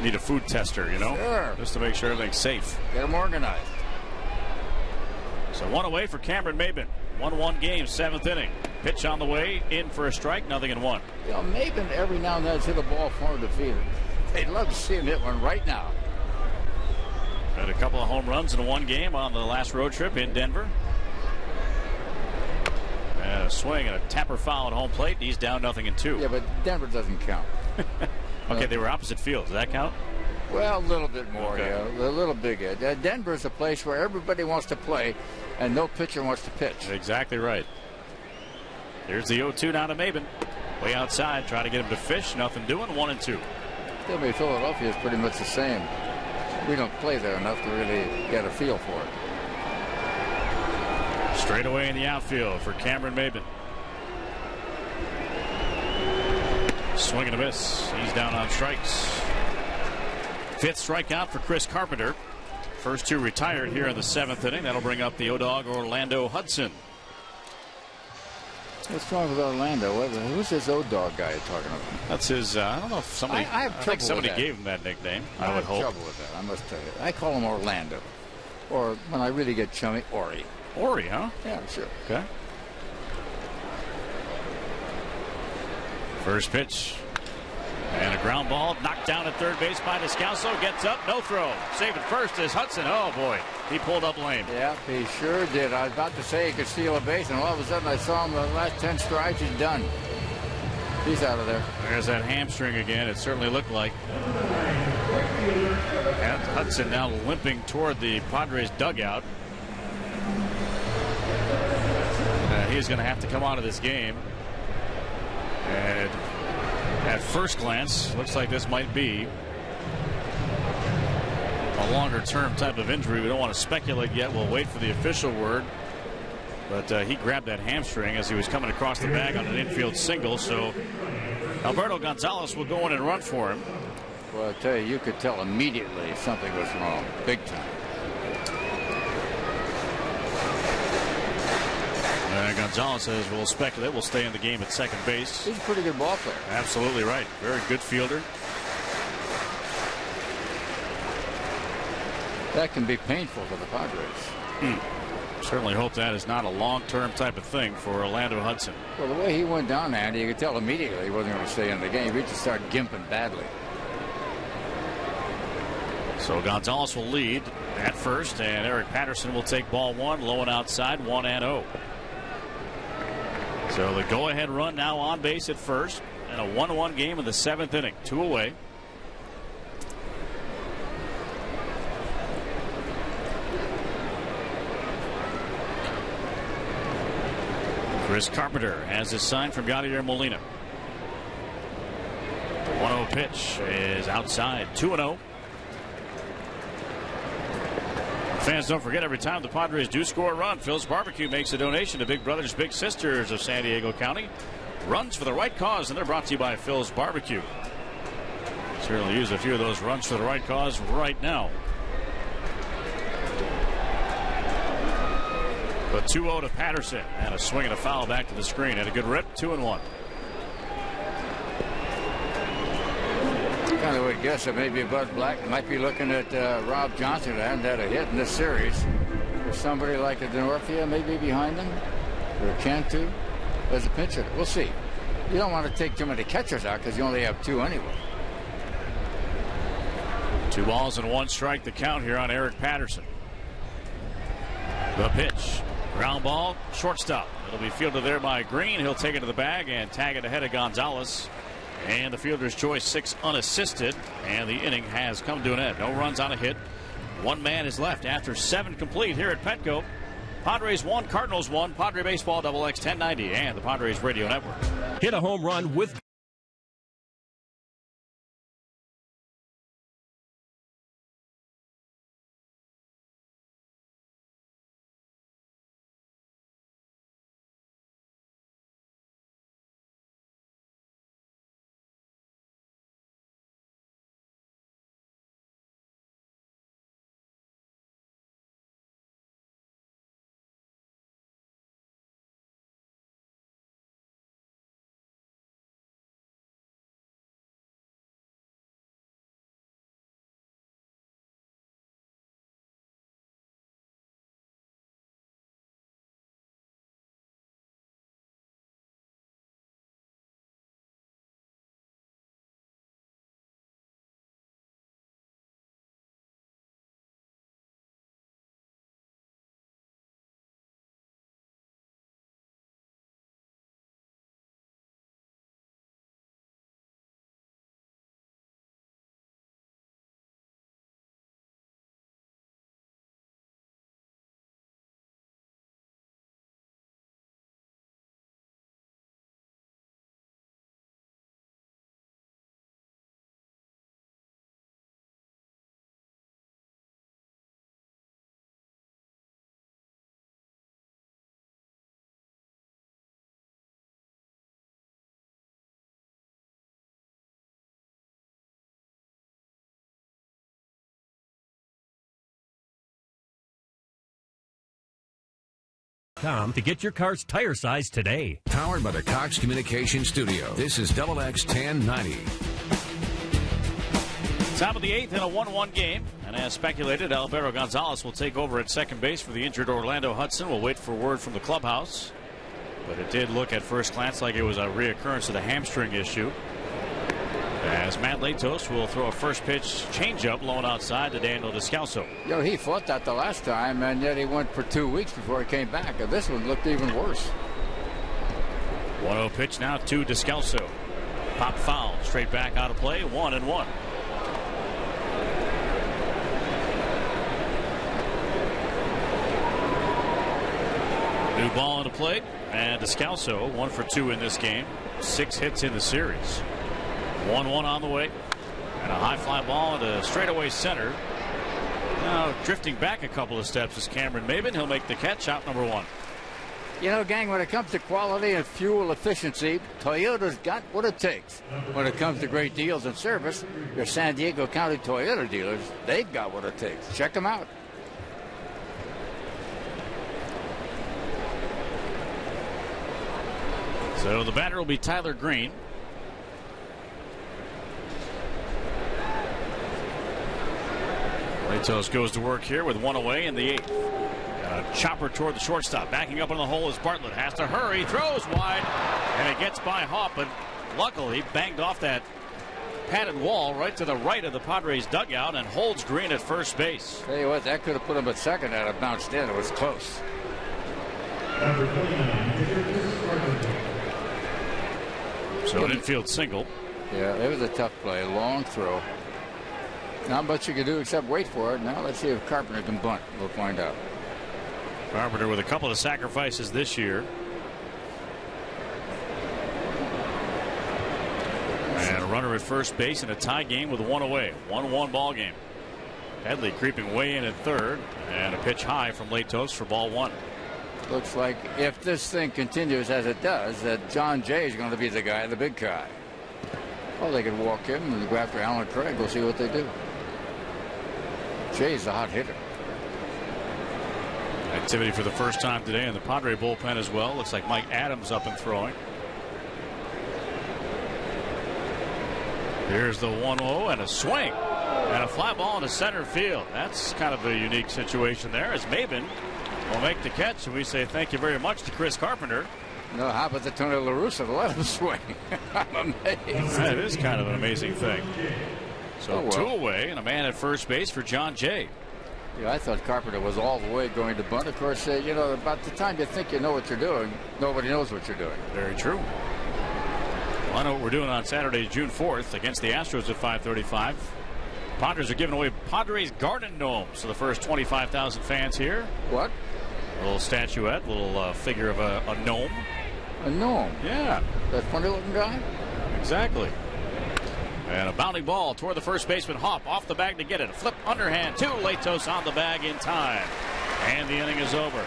Need a food tester, you know? Sure. Just to make sure everything's safe. Get them organized. So 1 away for Cameron Maben. 1-1 game, 7th inning. Pitch on the way, in for a strike, 0-1. You know, Maben every now and then has hit a ball for to feed it. They'd love to see him hit one right now. Had a couple of home runs in one game on the last road trip in Denver. And a swing and a tapper foul at home plate. He's down 0-2. Yeah, but Denver doesn't count. Okay, they were opposite fields. Does that count? Well, a little bit more, okay. Yeah, a little bigger. Denver is a place where everybody wants to play and no pitcher wants to pitch. Exactly right. Here's the 0-2 down to Maben. Way outside, trying to get him to fish. Nothing doing, 1-2. Still, Philadelphia is pretty much the same. We don't play there enough to really get a feel for it. Straight away in the outfield for Cameron Maben. Swing and a miss. He's down on strikes. 5th strikeout for Chris Carpenter. First 2 retired here in the 7th inning. That'll bring up the O-Dog Orlando Hudson. What's wrong with Orlando? Who's this O-Dog guy you're talking about? That's his, I don't know if somebody, I think somebody that. gave him that nickname. I would hope. have trouble with that, I must tell you. I call him Orlando. Or when I really get chummy, Ori. Ori, huh? Yeah, sure. Okay. First pitch. And a ground ball knocked down at third base by Descalso. Gets up, no throw. Saving first is Hudson. Oh, boy. He pulled up lame. Yeah, he sure did. I was about to say he could steal a base, and all of a sudden I saw him the last 10 strides. He's done. He's out of there. There's that hamstring again. It certainly looked like. And Hudson now limping toward the Padres dugout. He's going to have to come out of this game. And at first glance, looks like this might be a longer-term type of injury. We don't want to speculate yet. We'll wait for the official word. But he grabbed that hamstring as he was coming across the bag on an infield single. So Alberto Gonzalez will go in and run for him. Well, I tell you could tell immediately something was wrong. Big time. Gonzalez says we'll speculate. We'll stay in the game at second base. He's a pretty good ball player. Absolutely right. Very good fielder. That can be painful for the Padres. Certainly hope that is not a long-term type of thing for Orlando Hudson. Well, the way he went down, Andy, you could tell immediately he wasn't going to stay in the game. He just started gimping badly. So Gonzalez will lead at first, and Eric Patterson will take ball 1, low and outside, 1-0. So the go-ahead run now on base at first, and a 1-1 game in the 7th inning, 2 away. Chris Carpenter has his sign from Yadier Molina. The 1-0 pitch is outside, 2-0. Fans, don't forget, every time the Padres do score a run, Phil's Barbecue makes a donation to Big Brothers Big Sisters of San Diego County. Runs for the right cause, and they're brought to you by Phil's Barbecue. Certainly use a few of those runs for the right cause right now. But 2-0 to Patterson, and a swing and a foul back to the screen. And a good rip, 2-1. Kind of would guess that maybe Bud Black might be looking at Rob Johnson, who hasn't had a hit in this series. There's somebody like a Denorfia maybe behind him, or Cantu as a pitcher. We'll see. You don't want to take too many catchers out because you only have 2 anyway. 2 balls and 1 strike the count here on Eric Patterson. The pitch. Ground ball, shortstop. It'll be fielded there by Green. He'll take it to the bag and tag it ahead of Gonzalez. And the fielder's choice, 6 unassisted. And the inning has come to an end. No runs on a hit. 1 man is left after 7 complete here at Petco. Padres 1, Cardinals 1. Padre Baseball, XX 1090, and the Padres Radio Network. Hit a home run with to get your car's tire size today. Powered by the Cox Communication Studio. This is XX 1090. Top of the 8th in a 1-1 game. And as speculated, Alvaro Gonzalez will take over at second base for the injured Orlando Hudson. We'll wait for word from the clubhouse. But it did look at first glance like it was a reoccurrence of the hamstring issue. As Matt Latos will throw a first pitch changeup low and outside to Daniel Descalso. He fought that the last time, and yet he went for 2 weeks before he came back. And this one looked even worse. 1-0 pitch now to Descalso. Pop foul, straight back out of play, 1-1. New ball into play, and Descalso 1 for 2 in this game. 6 hits in the series. 1-1 on the way, and a high fly ball into straightaway center. Now drifting back a couple of steps is Cameron Maben. He'll make the catch. Out number 1. Gang, when it comes to quality and fuel efficiency, Toyota's got what it takes. When it comes to great deals and service, your San Diego County Toyota dealers, they've got what it takes. Check them out. So the batter will be Tyler Green. Latos goes to work here with 1 away in the 8th. And a chopper toward the shortstop. Backing up in the hole is Bartlett. Has to hurry. Throws wide. And it gets by Hopp. But luckily banged off that padded wall right to the right of the Padres dugout and holds Green at first base. Tell you what, that could have put him at second had it bounced in. It was close. So an infield single. Yeah, it was a tough play. Long throw. Not much you can do except wait for it. Now let's see if Carpenter can bunt. We'll find out. Carpenter with a couple of sacrifices this year. And a runner at first base in a tie game with 1 away. 1-1 ball game. Headley creeping way in at third. And a pitch high from Latos for ball 1. Looks like if this thing continues as it does, that John Jay is going to be the guy, the big guy. Well, they could walk him and go after Alan Craig. We'll see what they do. Jay's a hot hitter. Activity for the first time today in the Padre bullpen as well. Looks like Mike Adams up and throwing. Here's the 1-0 and a swing. And a fly ball into center field. That's kind of a unique situation there as Maben will make the catch. And we say thank you very much to Chris Carpenter. No, how about the Tony La Russa to let him swing? I'm amazed. That is kind of an amazing thing. So 2 away and a man at first base for John Jay. Yeah, I thought Carpenter was all the way going to bunt. Of course, you know, about the time you think you know what you're doing, nobody knows what you're doing. Very true. Well, I know what we're doing on Saturday, June 4th against the Astros at 5:35. Padres are giving away Padres Garden Gnomes to the first 25,000 fans here. What? A little statuette, little figure of a gnome. A gnome? Yeah. That funny looking guy? Exactly. And a bounding ball toward the first baseman. Hopp off the bag to get it. A flip underhand to Latos on the bag in time. And the inning is over.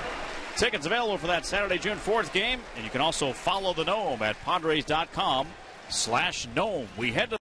Tickets available for that Saturday, June 4th game. And you can also follow the Gnome at Padres.com/Gnome. We head to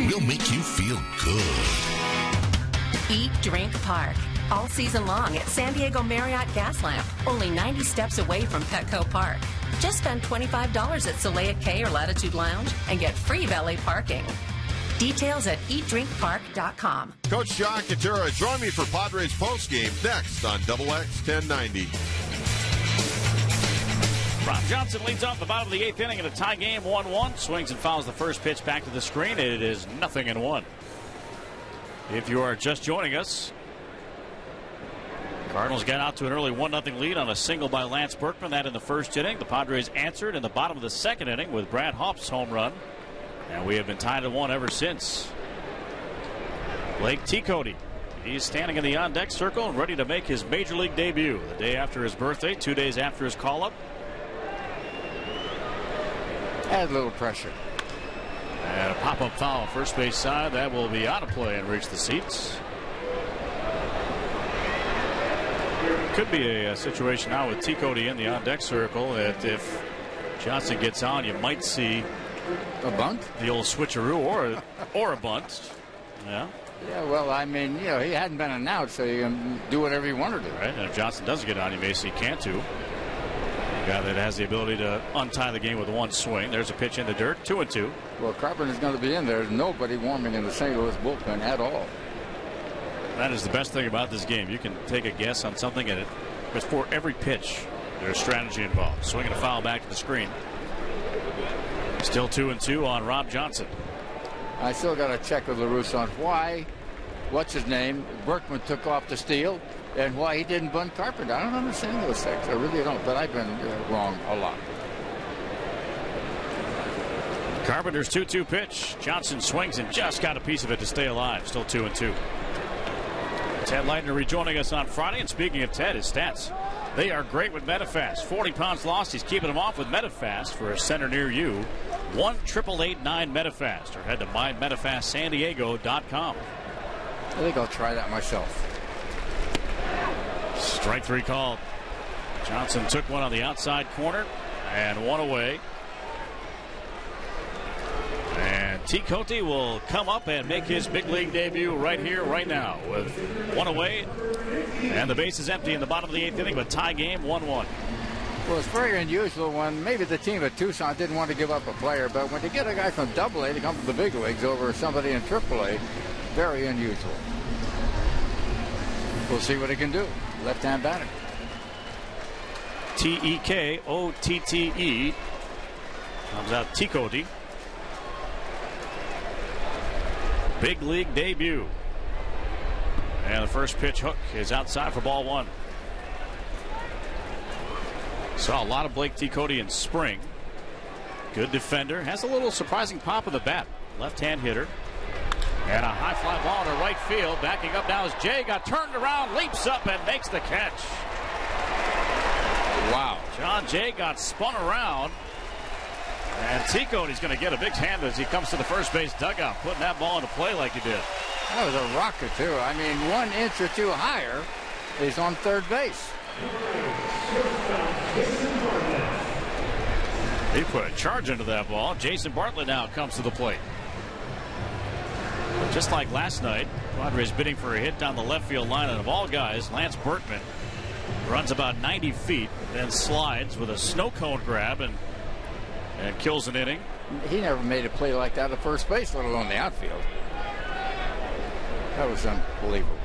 We'll make you feel good. Eat, Drink, Park. All season long at San Diego Marriott Gaslamp. Only 90 steps away from Petco Park. Just spend $25 at Soleil K or Latitude Lounge and get free valet parking. Details at eatdrinkpark.com. Coach John Katura, join me for Padres postgame next on Double X 1090. Rob Johnson leads off the bottom of the 8th inning in a tie game, 1-1. Swings and fouls the first pitch back to the screen. It is 0-1. If you are just joining us, Cardinals got out to an early 1-0 lead on a single by Lance Berkman. That in the first inning. The Padres answered in the bottom of the second inning with Brad Hopp's home run. And we have been tied at 1 ever since. Blake T-Cody. He's standing in the on-deck circle and ready to make his major league debut. The day after his birthday, 2 days after his call-up. Add a little pressure. And a pop-up foul first base side. That will be out of play and reach the seats. Could be a situation now with T-Cody in the on-deck circle that if Johnson gets on, you might see a bunt, the old switcheroo, or a bunt. Yeah. Yeah, well, I mean, you know, he hadn't been announced, so you can do whatever you want to do. Right, and if Johnson doesn't get on, you may see Cantu. A guy that has the ability to untie the game with one swing. There's a pitch in the dirt, 2-2. Well, Carpenter's going to be in there. There's nobody warming in the St. Louis bullpen at all. That is the best thing about this game. You can take a guess on something, and before every pitch, there's strategy involved. Swinging a foul back to the screen. Still 2-2 on Rob Johnson. I still got to check with La Russa on why, what's his name, Berkman took off to steal, and why he didn't bunt Carpenter. I don't understand those things. I really don't, but I've been wrong a lot. Carpenter's 2-2 pitch. Johnson swings and just got a piece of it to stay alive. Still 2-2. Ted Leitner rejoining us on Friday. And speaking of Ted, his stats, they are great with Medifast. 40 pounds lost. He's keeping them off with Medifast for a center near you. 1-888-9 Medifast, or head to mymedifastsandiego.com. I think I'll try that myself. Strike 3 called. Johnson took one on the outside corner and one away. And T. Cote will come up and make his big league debut right here, right now, with one away. And the base is empty in the bottom of the 8th inning, but tie game 1-1. Well, it's very unusual when maybe the team at Tucson didn't want to give up a player, but when you get a guy from AA to come to the big leagues over somebody in AAA, very unusual. We'll see what he can do. Left-hand batter. Tekotte comes out T. Cote. Big league debut. And the first pitch hook is outside for ball 1. Saw a lot of Blake T. Cote in spring. Good defender. Has a little surprising pop of the bat. Left-hand hitter. And a high fly ball to right field. Backing up now as Jay got turned around, leaps up and makes the catch. Wow. John Jay got spun around. And T. Cotte's going to get a big hand as he comes to the first base dugout, putting that ball into play like he did. That was a rocket, too. I mean, 1 inch or 2 higher, he's on third base. He put a charge into that ball. Jason Bartlett now comes to the plate. But just like last night, Padres bidding for a hit down the left field line, and of all guys, Lance Berkman runs about 90 feet, then slides with a snow cone grab and kills an inning. He never made a play like that at first base, let alone the outfield. That was unbelievable.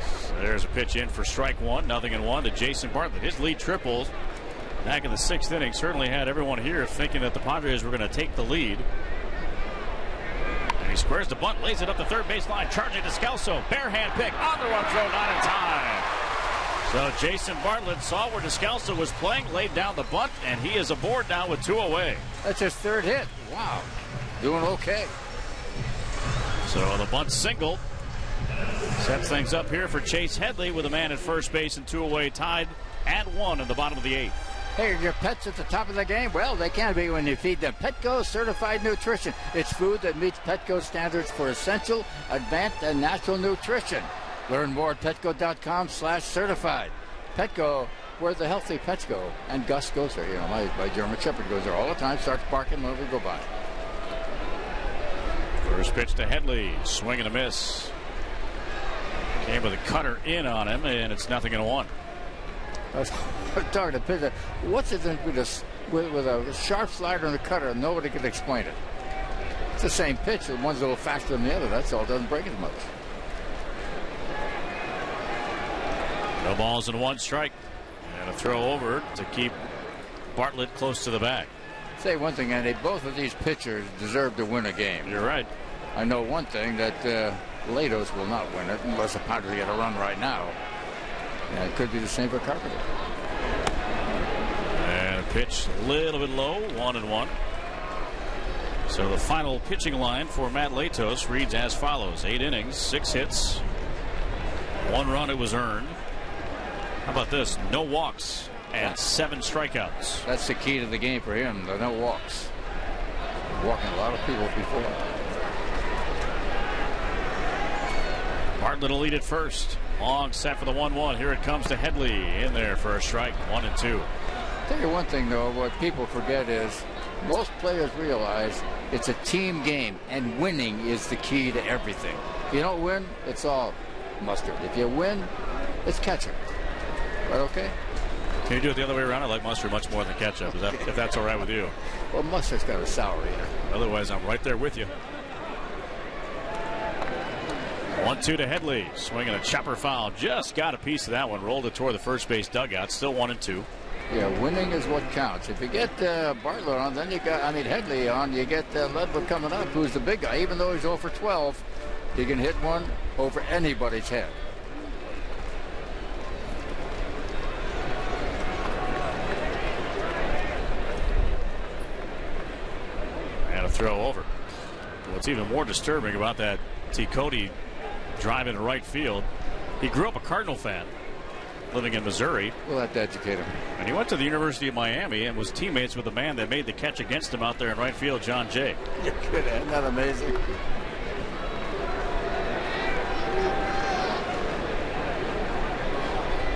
So there's a pitch in for strike 1, 0-1 to Jason Bartlett. His lead triple back in the 6th inning certainly had everyone here thinking that the Padres were going to take the lead. And he squares the bunt, lays it up the third base line, charging Descalso. Bare hand pick on the run throw, not in time. So Jason Bartlett saw where Descalso was playing, laid down the bunt, and he is aboard now with 2 away. That's his 3rd hit. Wow. Doing okay. So the bunt single sets things up here for Chase Headley with a man at first base and 2 away, tied at 1 in the bottom of the 8th. Hey, are your pets at the top of the game? Well, they can be when you feed them Petco Certified Nutrition. It's food that meets Petco standards for essential, advanced, and natural nutrition. Learn more at petco.com/certified. Petco, where the healthy pets go. And Gus goes there. You know, my German Shepherd goes there all the time, starts barking when we go by. First pitch to Headley. Swing and a miss. Came with a cutter in on him, and it's 0-1. I was talking to pitcher. What's it with a sharp slider and a cutter? Nobody could explain it. It's the same pitch. One's a little faster than the other. That's all. It doesn't break as much. No balls and 1 strike. And a throw over to keep Bartlett close to the bag. Say one thing, Andy. Both of these pitchers deserve to win a game. You're right. I know one thing, that Latos will not win it unless the Padres get a run right now. And it could be the same for Carpenter. And a pitch a little bit low, 1-1. So the final pitching line for Matt Latos reads as follows: 8 innings, 6 hits, 1 run it was earned. How about this? No walks and 7 strikeouts. That's the key to the game for him, the no walks. Walking a lot of people before. Bartlett will lead it first. Long set for the 1-1. Here it comes to Headley in there for a strike. 1-2. Tell you one thing, though, what people forget is most players realize it's a team game, and winning is the key to everything. If you don't win, it's all mustard. If you win, it's ketchup. Right, okay? Can you do it the other way around? I like mustard much more than ketchup, if that's all right with you. Well, mustard's got a sour in it. Otherwise, I'm right there with you. 1-2 to Headley. Swinging a chopper foul. Just got a piece of that one. Rolled it toward the first base dugout. Still 1-2. Yeah, winning is what counts. If you get Bartlett on, then you got, Headley on, you get Ledwood coming up, who's the big guy. Even though he's 0 for 12, he can hit one over anybody's head. And a throw over. What's even more disturbing about that T. Cote drive into right field. He grew up a Cardinal fan, living in Missouri. We'll have to educate him. And he went to the University of Miami and was teammates with the man that made the catch against him out there in right field, John Jay. You're kidding. Isn't that amazing?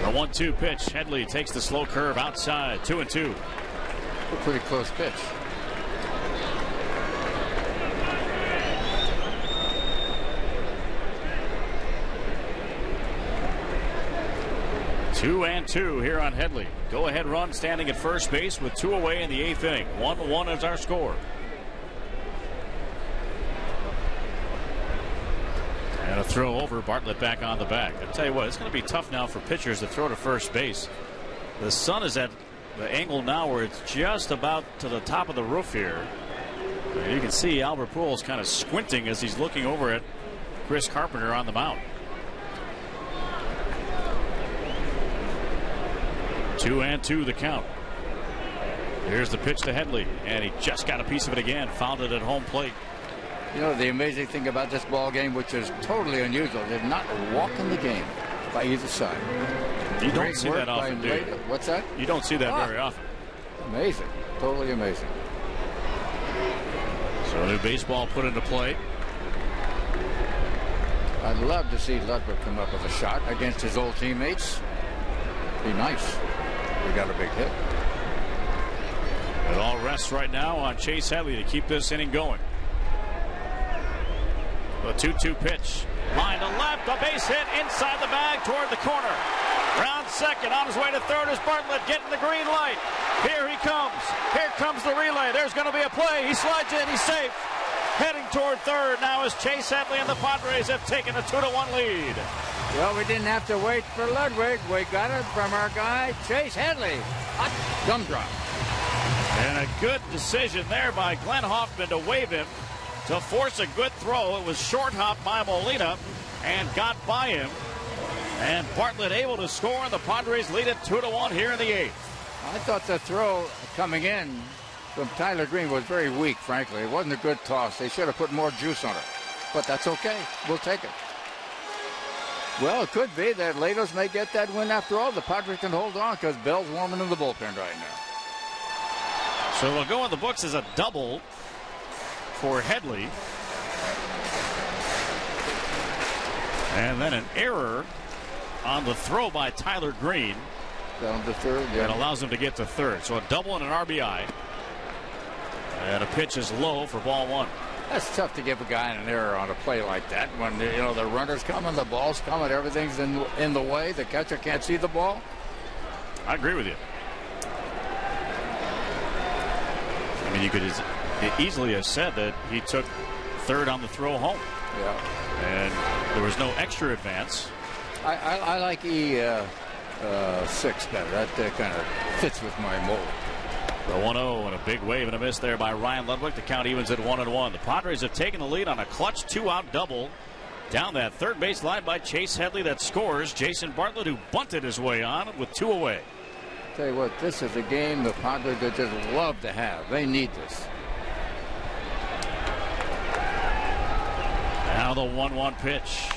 The 1-2 pitch. Headley takes the slow curve outside. 2-2. A pretty close pitch. Two and two here on Headley. Go ahead run standing at first base with 2 away in the 8th inning. 1-1 is our score. And a throw over. Bartlett back on the back. I'll tell you what, it's going to be tough now for pitchers to throw to first base. The sun is at the angle now where it's just about to the top of the roof here. And you can see Albert Pujols kind of squinting as he's looking over at Chris Carpenter on the mound. 2-2 the count. Here's the pitch to Headley, and he just got a piece of it again. Found it at home plate. You know, the amazing thing about this ball game, which is totally unusual, there's not a walk in the game by either side. You don't see that often, do you? What's that? You don't see that very often. Amazing. Totally amazing. So new baseball put into play. I'd love to see Ludwig come up with a shot against his old teammates. Be nice. We got a big hit. It all rests right now on Chase Headley to keep this inning going. The 2-2 pitch. Line to left. A base hit inside the bag toward the corner. Round second. On his way to third is Bartlett getting the green light. Here he comes. Here comes the relay. There's going to be a play. He slides in. He's safe. Heading toward third now as Chase Headley and the Padres have taken a 2-1 lead. Well, we didn't have to wait for Ludwig. We got it from our guy, Chase Headley. Hot gum drop. And a good decision there by Glenn Hoffman to wave him to force a good throw. It was short hop by Molina and got by him. And Bartlett able to score, and the Padres lead it 2-1 here in the 8th. I thought the throw coming in from Tyler Green was very weak, frankly. It wasn't a good toss. They should have put more juice on it. But that's okay. We'll take it. Well, it could be that Latos may get that win after all. The Padres can hold on because Bell's warming in the bullpen right now. So it'll go in the books as a double for Headley. And then an error on the throw by Tyler Green. Down to third, yeah. That allows him to get to third. So a double and an RBI. And a pitch is low for ball 1. That's tough to give a guy an error on a play like that when the runner's coming, the ball's coming, everything's in the way. The catcher can't see the ball. I agree with you. I mean, you could easily have said that he took third on the throw home. Yeah. And there was no extra advance. I like E6 better. That kind of fits with my mold. The 1-0 and a big wave and a miss there by Ryan Ludwig. The count evens at 1-1. The Padres have taken the lead on a clutch 2-out double down that third base line by Chase Headley that scores. Jason Bartlett, who bunted his way on with 2 away. Tell you what, this is a game the Padres would just love to have. They need this. Now the 1-1 pitch.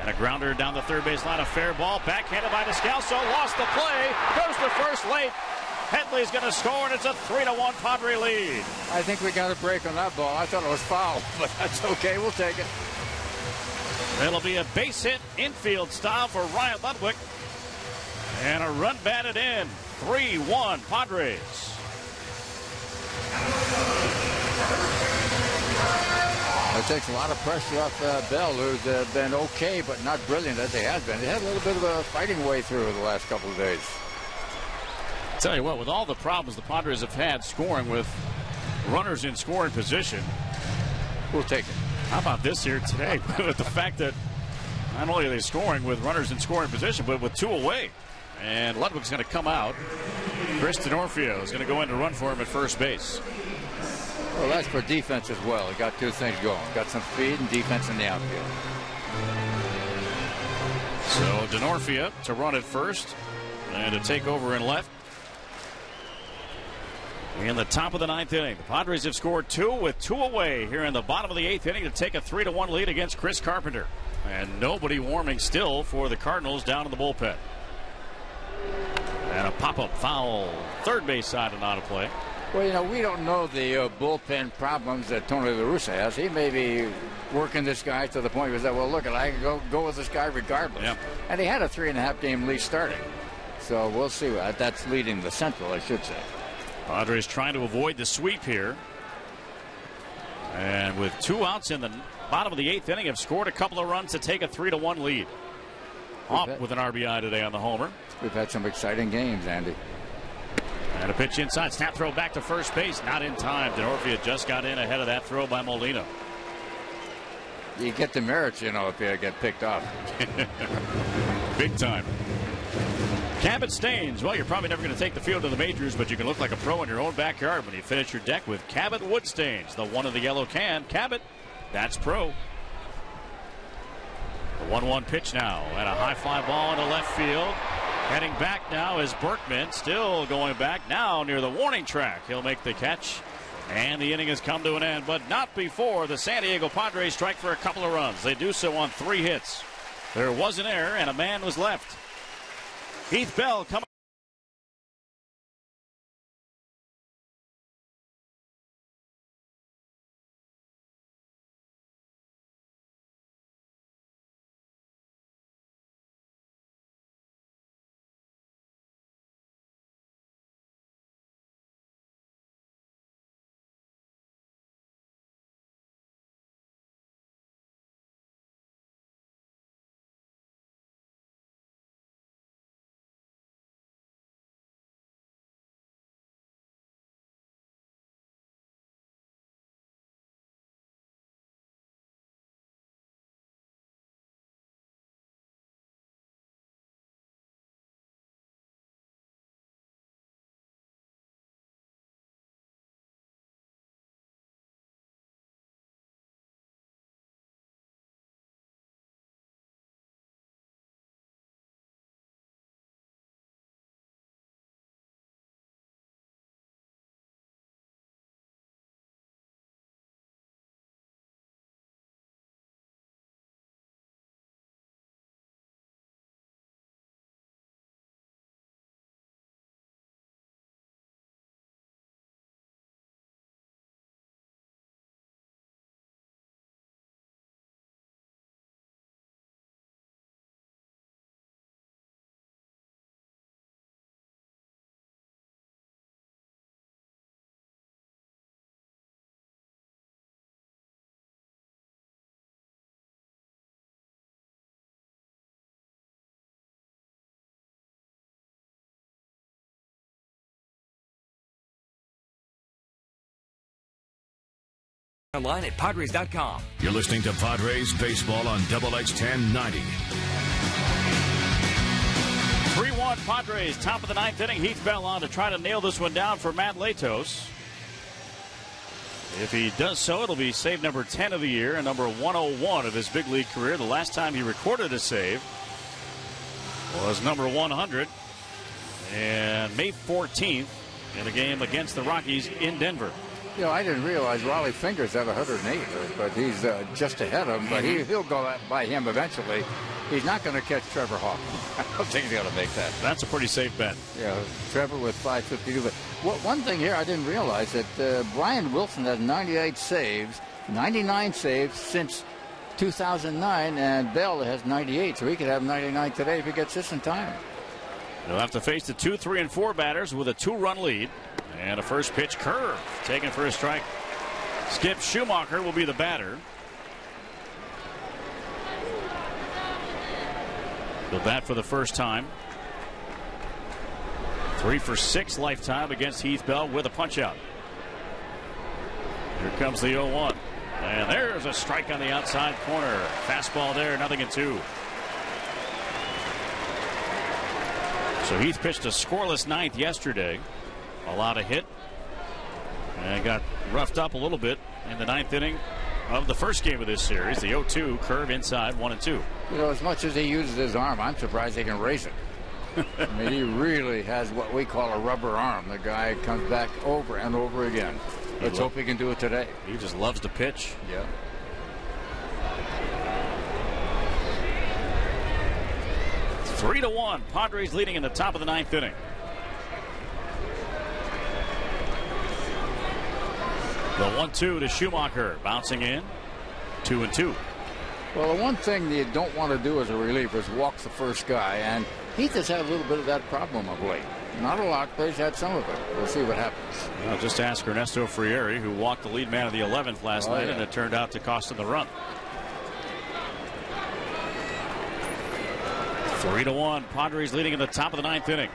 And a grounder down the third base line. A fair ball. Backhanded by Descalso. Lost the play. Goes to first late. Headley's going to score, and it's a 3-1 Padre lead. I think we got a break on that ball. I thought it was foul, but that's okay. We'll take it. It'll be a base hit infield style for Ryan Ludwig. And a run batted in. 3-1 Padres. It takes a lot of pressure off Bell, who's been okay, but not brilliant as they have been. They had a little bit of a fighting way through the last couple of days. I'll tell you what, with all the problems the Padres have had scoring with runners in scoring position, we'll take it. How about this here today with the fact that not only are they scoring with runners in scoring position, but with 2 away. And Ludwig's going to come out. Chris Denorfio is going to go in to run for him at first base. Well, that's for defense as well. He got 2 things going. Got some speed and defense in the outfield. So Denorfio to run at first and to take over in left. In the top of the ninth inning, the Padres have scored 2 with 2 away here in the bottom of the 8th inning to take a 3-1 lead against Chris Carpenter. And nobody warming still for the Cardinals down in the bullpen. And a pop-up foul, third base side and out of play. Well, we don't know the bullpen problems that Tony La Russa has. He may be working this guy to the point where he said, well, look, I can go with this guy regardless. Yep. And he had a 3.5 game lead starting. So we'll see. That's leading the Central, I should say. Padres trying to avoid the sweep here. And with 2 outs in the bottom of the 8th inning, have scored a couple of runs to take a 3-1 lead. Hopp with an RBI today on the homer. We've had some exciting games, Andy. And a pitch inside. Snap throw back to first base. Not in time. Denorfia just got in ahead of that throw by Molina. You get the merits, if you get picked off. Big time. Cabot Stains. Well, you're probably never going to take the field to the majors, but you can look like a pro in your own backyard when you finish your deck with Cabot Wood Stains. The one in the yellow can. Cabot, that's pro. The 1-1 pitch now. And a high fly ball into left field. Heading back now is Berkman. Still going back now near the warning track. He'll make the catch. And the inning has come to an end, but not before the San Diego Padres strike for a couple of runs. They do so on 3 hits. There was an error, and a man was left. Heath Bell coming. Online at Padres.com. You're listening to Padres Baseball on XX 1090. 3-1 Padres, top of the 9th inning. Heath Bell on to try to nail this one down for Matt Latos. If he does so, it'll be save number 10 of the year and number 101 of his big league career. The last time he recorded a save was number 100 and May 14th in a game against the Rockies in Denver. I didn't realize Raleigh Fingers had 108, but he's just ahead of him. But he'll go by him eventually. He's not going to catch Trevor Hawk. I don't think he's going to make that. That's a pretty safe bet. Yeah, Trevor with 552. But one thing here I didn't realize that Brian Wilson has 98 saves, 99 saves since 2009, and Bell has 98, so he could have 99 today if he gets this in time. They'll have to face the 2, 3, and 4 batters with a 2-run lead. And a first pitch curve taken for a strike. Skip Schumacher will be the batter. He'll bat for the first time. 3 for 6 lifetime against Heath Bell with a punch out. Here comes the 0-1. And there's a strike on the outside corner. Fastball there, 0-2. So Heath pitched a scoreless 9th yesterday. Allowed a hit and got roughed up a little bit in the 9th inning of the first game of this series. The 0-2 curve inside 1-2. As much as he uses his arm, I'm surprised he can raise it. I mean, he really has what we call a rubber arm. The guy comes back over and over again. Let's hope he can do it today. He just loves to pitch. Yeah. Three to one. Padres leading in the top of the ninth inning. The 1-2 to Schumacher, bouncing in. 2-2. Well, the one thing you don't want to do as a reliever is walk the first guy, and Heath has had a little bit of that problem of late. Not a lot, but he's had some of it. We'll see what happens. Well, just ask Ernesto Frieri, who walked the lead man of the 11th last night, and it turned out to cost him the run. 3-1. Padres leading in the top of the ninth inning.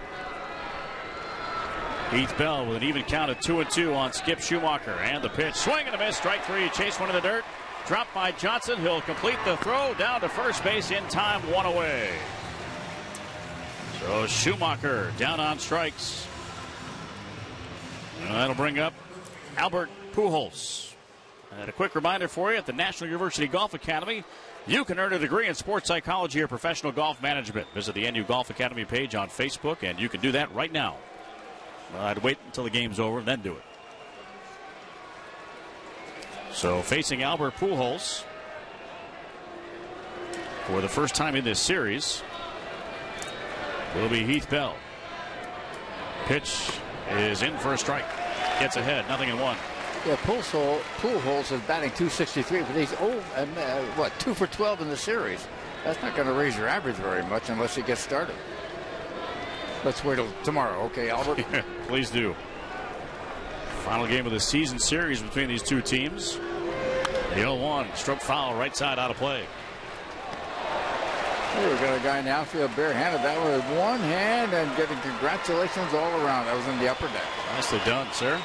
Heath Bell with an even count of 2-2 on Skip Schumacher. And the pitch, swing and a miss, strike three. Chase one in the dirt. Dropped by Johnson. He'll complete the throw down to first base in time, one away. So Schumacher down on strikes. And that'll bring up Albert Pujols. And a quick reminder for you, at the National University Golf Academy, you can earn a degree in sports psychology or professional golf management. Visit the NU Golf Academy page on Facebook, and you can do that right now. I'd wait until the game's over and then do it. So facing Albert Pujols for the first time in this series will be Heath Bell. Pitch is in for a strike. Gets ahead, 0-1. Yeah, Pujols is batting .263, but he's 2 for 12 in the series. That's not going to raise your average very much unless he gets started. Let's wait till tomorrow, okay, Albert? Yeah, please do. Final game of the season series between these two teams. The 0-1, stroke foul, right side out of play. Hey, we got a guy in the outfield barehanded that with one hand and getting congratulations all around. That was in the upper deck. Nicely done, sir.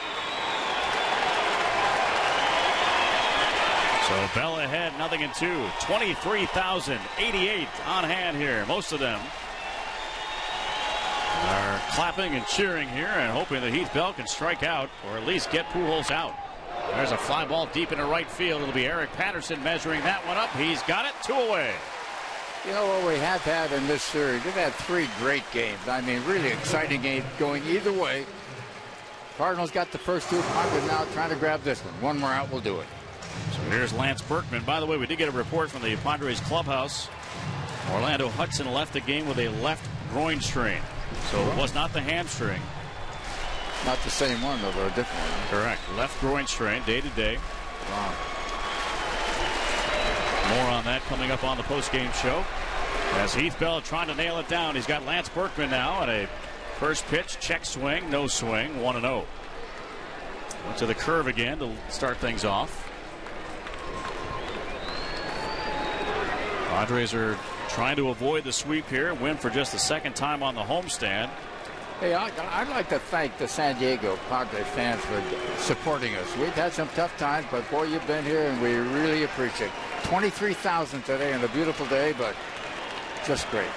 So Bell ahead, 0-2. 23,088 on hand here. Most of them are clapping and cheering here and hoping that Heath Bell can strike out or at least get Pujols out. There's a fly ball deep into right field. It'll be Eric Patterson measuring that one up. He's got it, 2 away. You know what we have had in this series? We've had 3 great games. I mean, really exciting games going either way. Cardinals got the first 2. Padres now trying to grab this one. One more out will do it. So here's Lance Berkman. By the way, we did get a report from the Padres clubhouse. Orlando Hudson left the game with a left groin strain. So it was not the hamstring. Not the same one, though, but a different one. Correct. Left groin strain, day to day. Wow. More on that coming up on the post-game show. As Heath Bell trying to nail it down. He's got Lance Berkman now and a first pitch, check swing, no swing, 1-0. Went to the curve again to start things off. Padres are trying to avoid the sweep here, win for just the second time on the homestand. Hey, I'd like to thank the San Diego Padre fans for supporting us. We've had some tough times, but boy, you've been here, and we really appreciate it. 23,000 today on a beautiful day, but just great.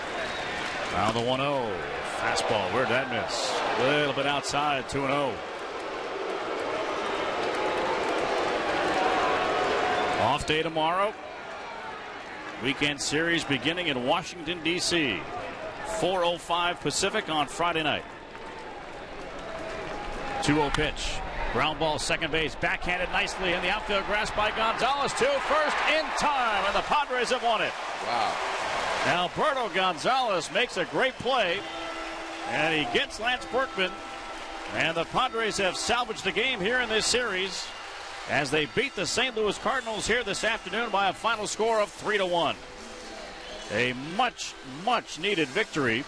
Now the 1-0. Fastball. Where'd that miss? A little bit outside, 2-0. Off day tomorrow. Weekend series beginning in Washington, D.C. 4:05 Pacific on Friday night. 2-0 pitch. Ground ball, second base, backhanded nicely in the outfield grass by Gonzalez to first in time, and the Padres have won it. Wow. Alberto Gonzalez makes a great play, and he gets Lance Berkman, and the Padres have salvaged the game here in this series as they beat the St. Louis Cardinals here this afternoon by a final score of 3-1. A much, much needed victory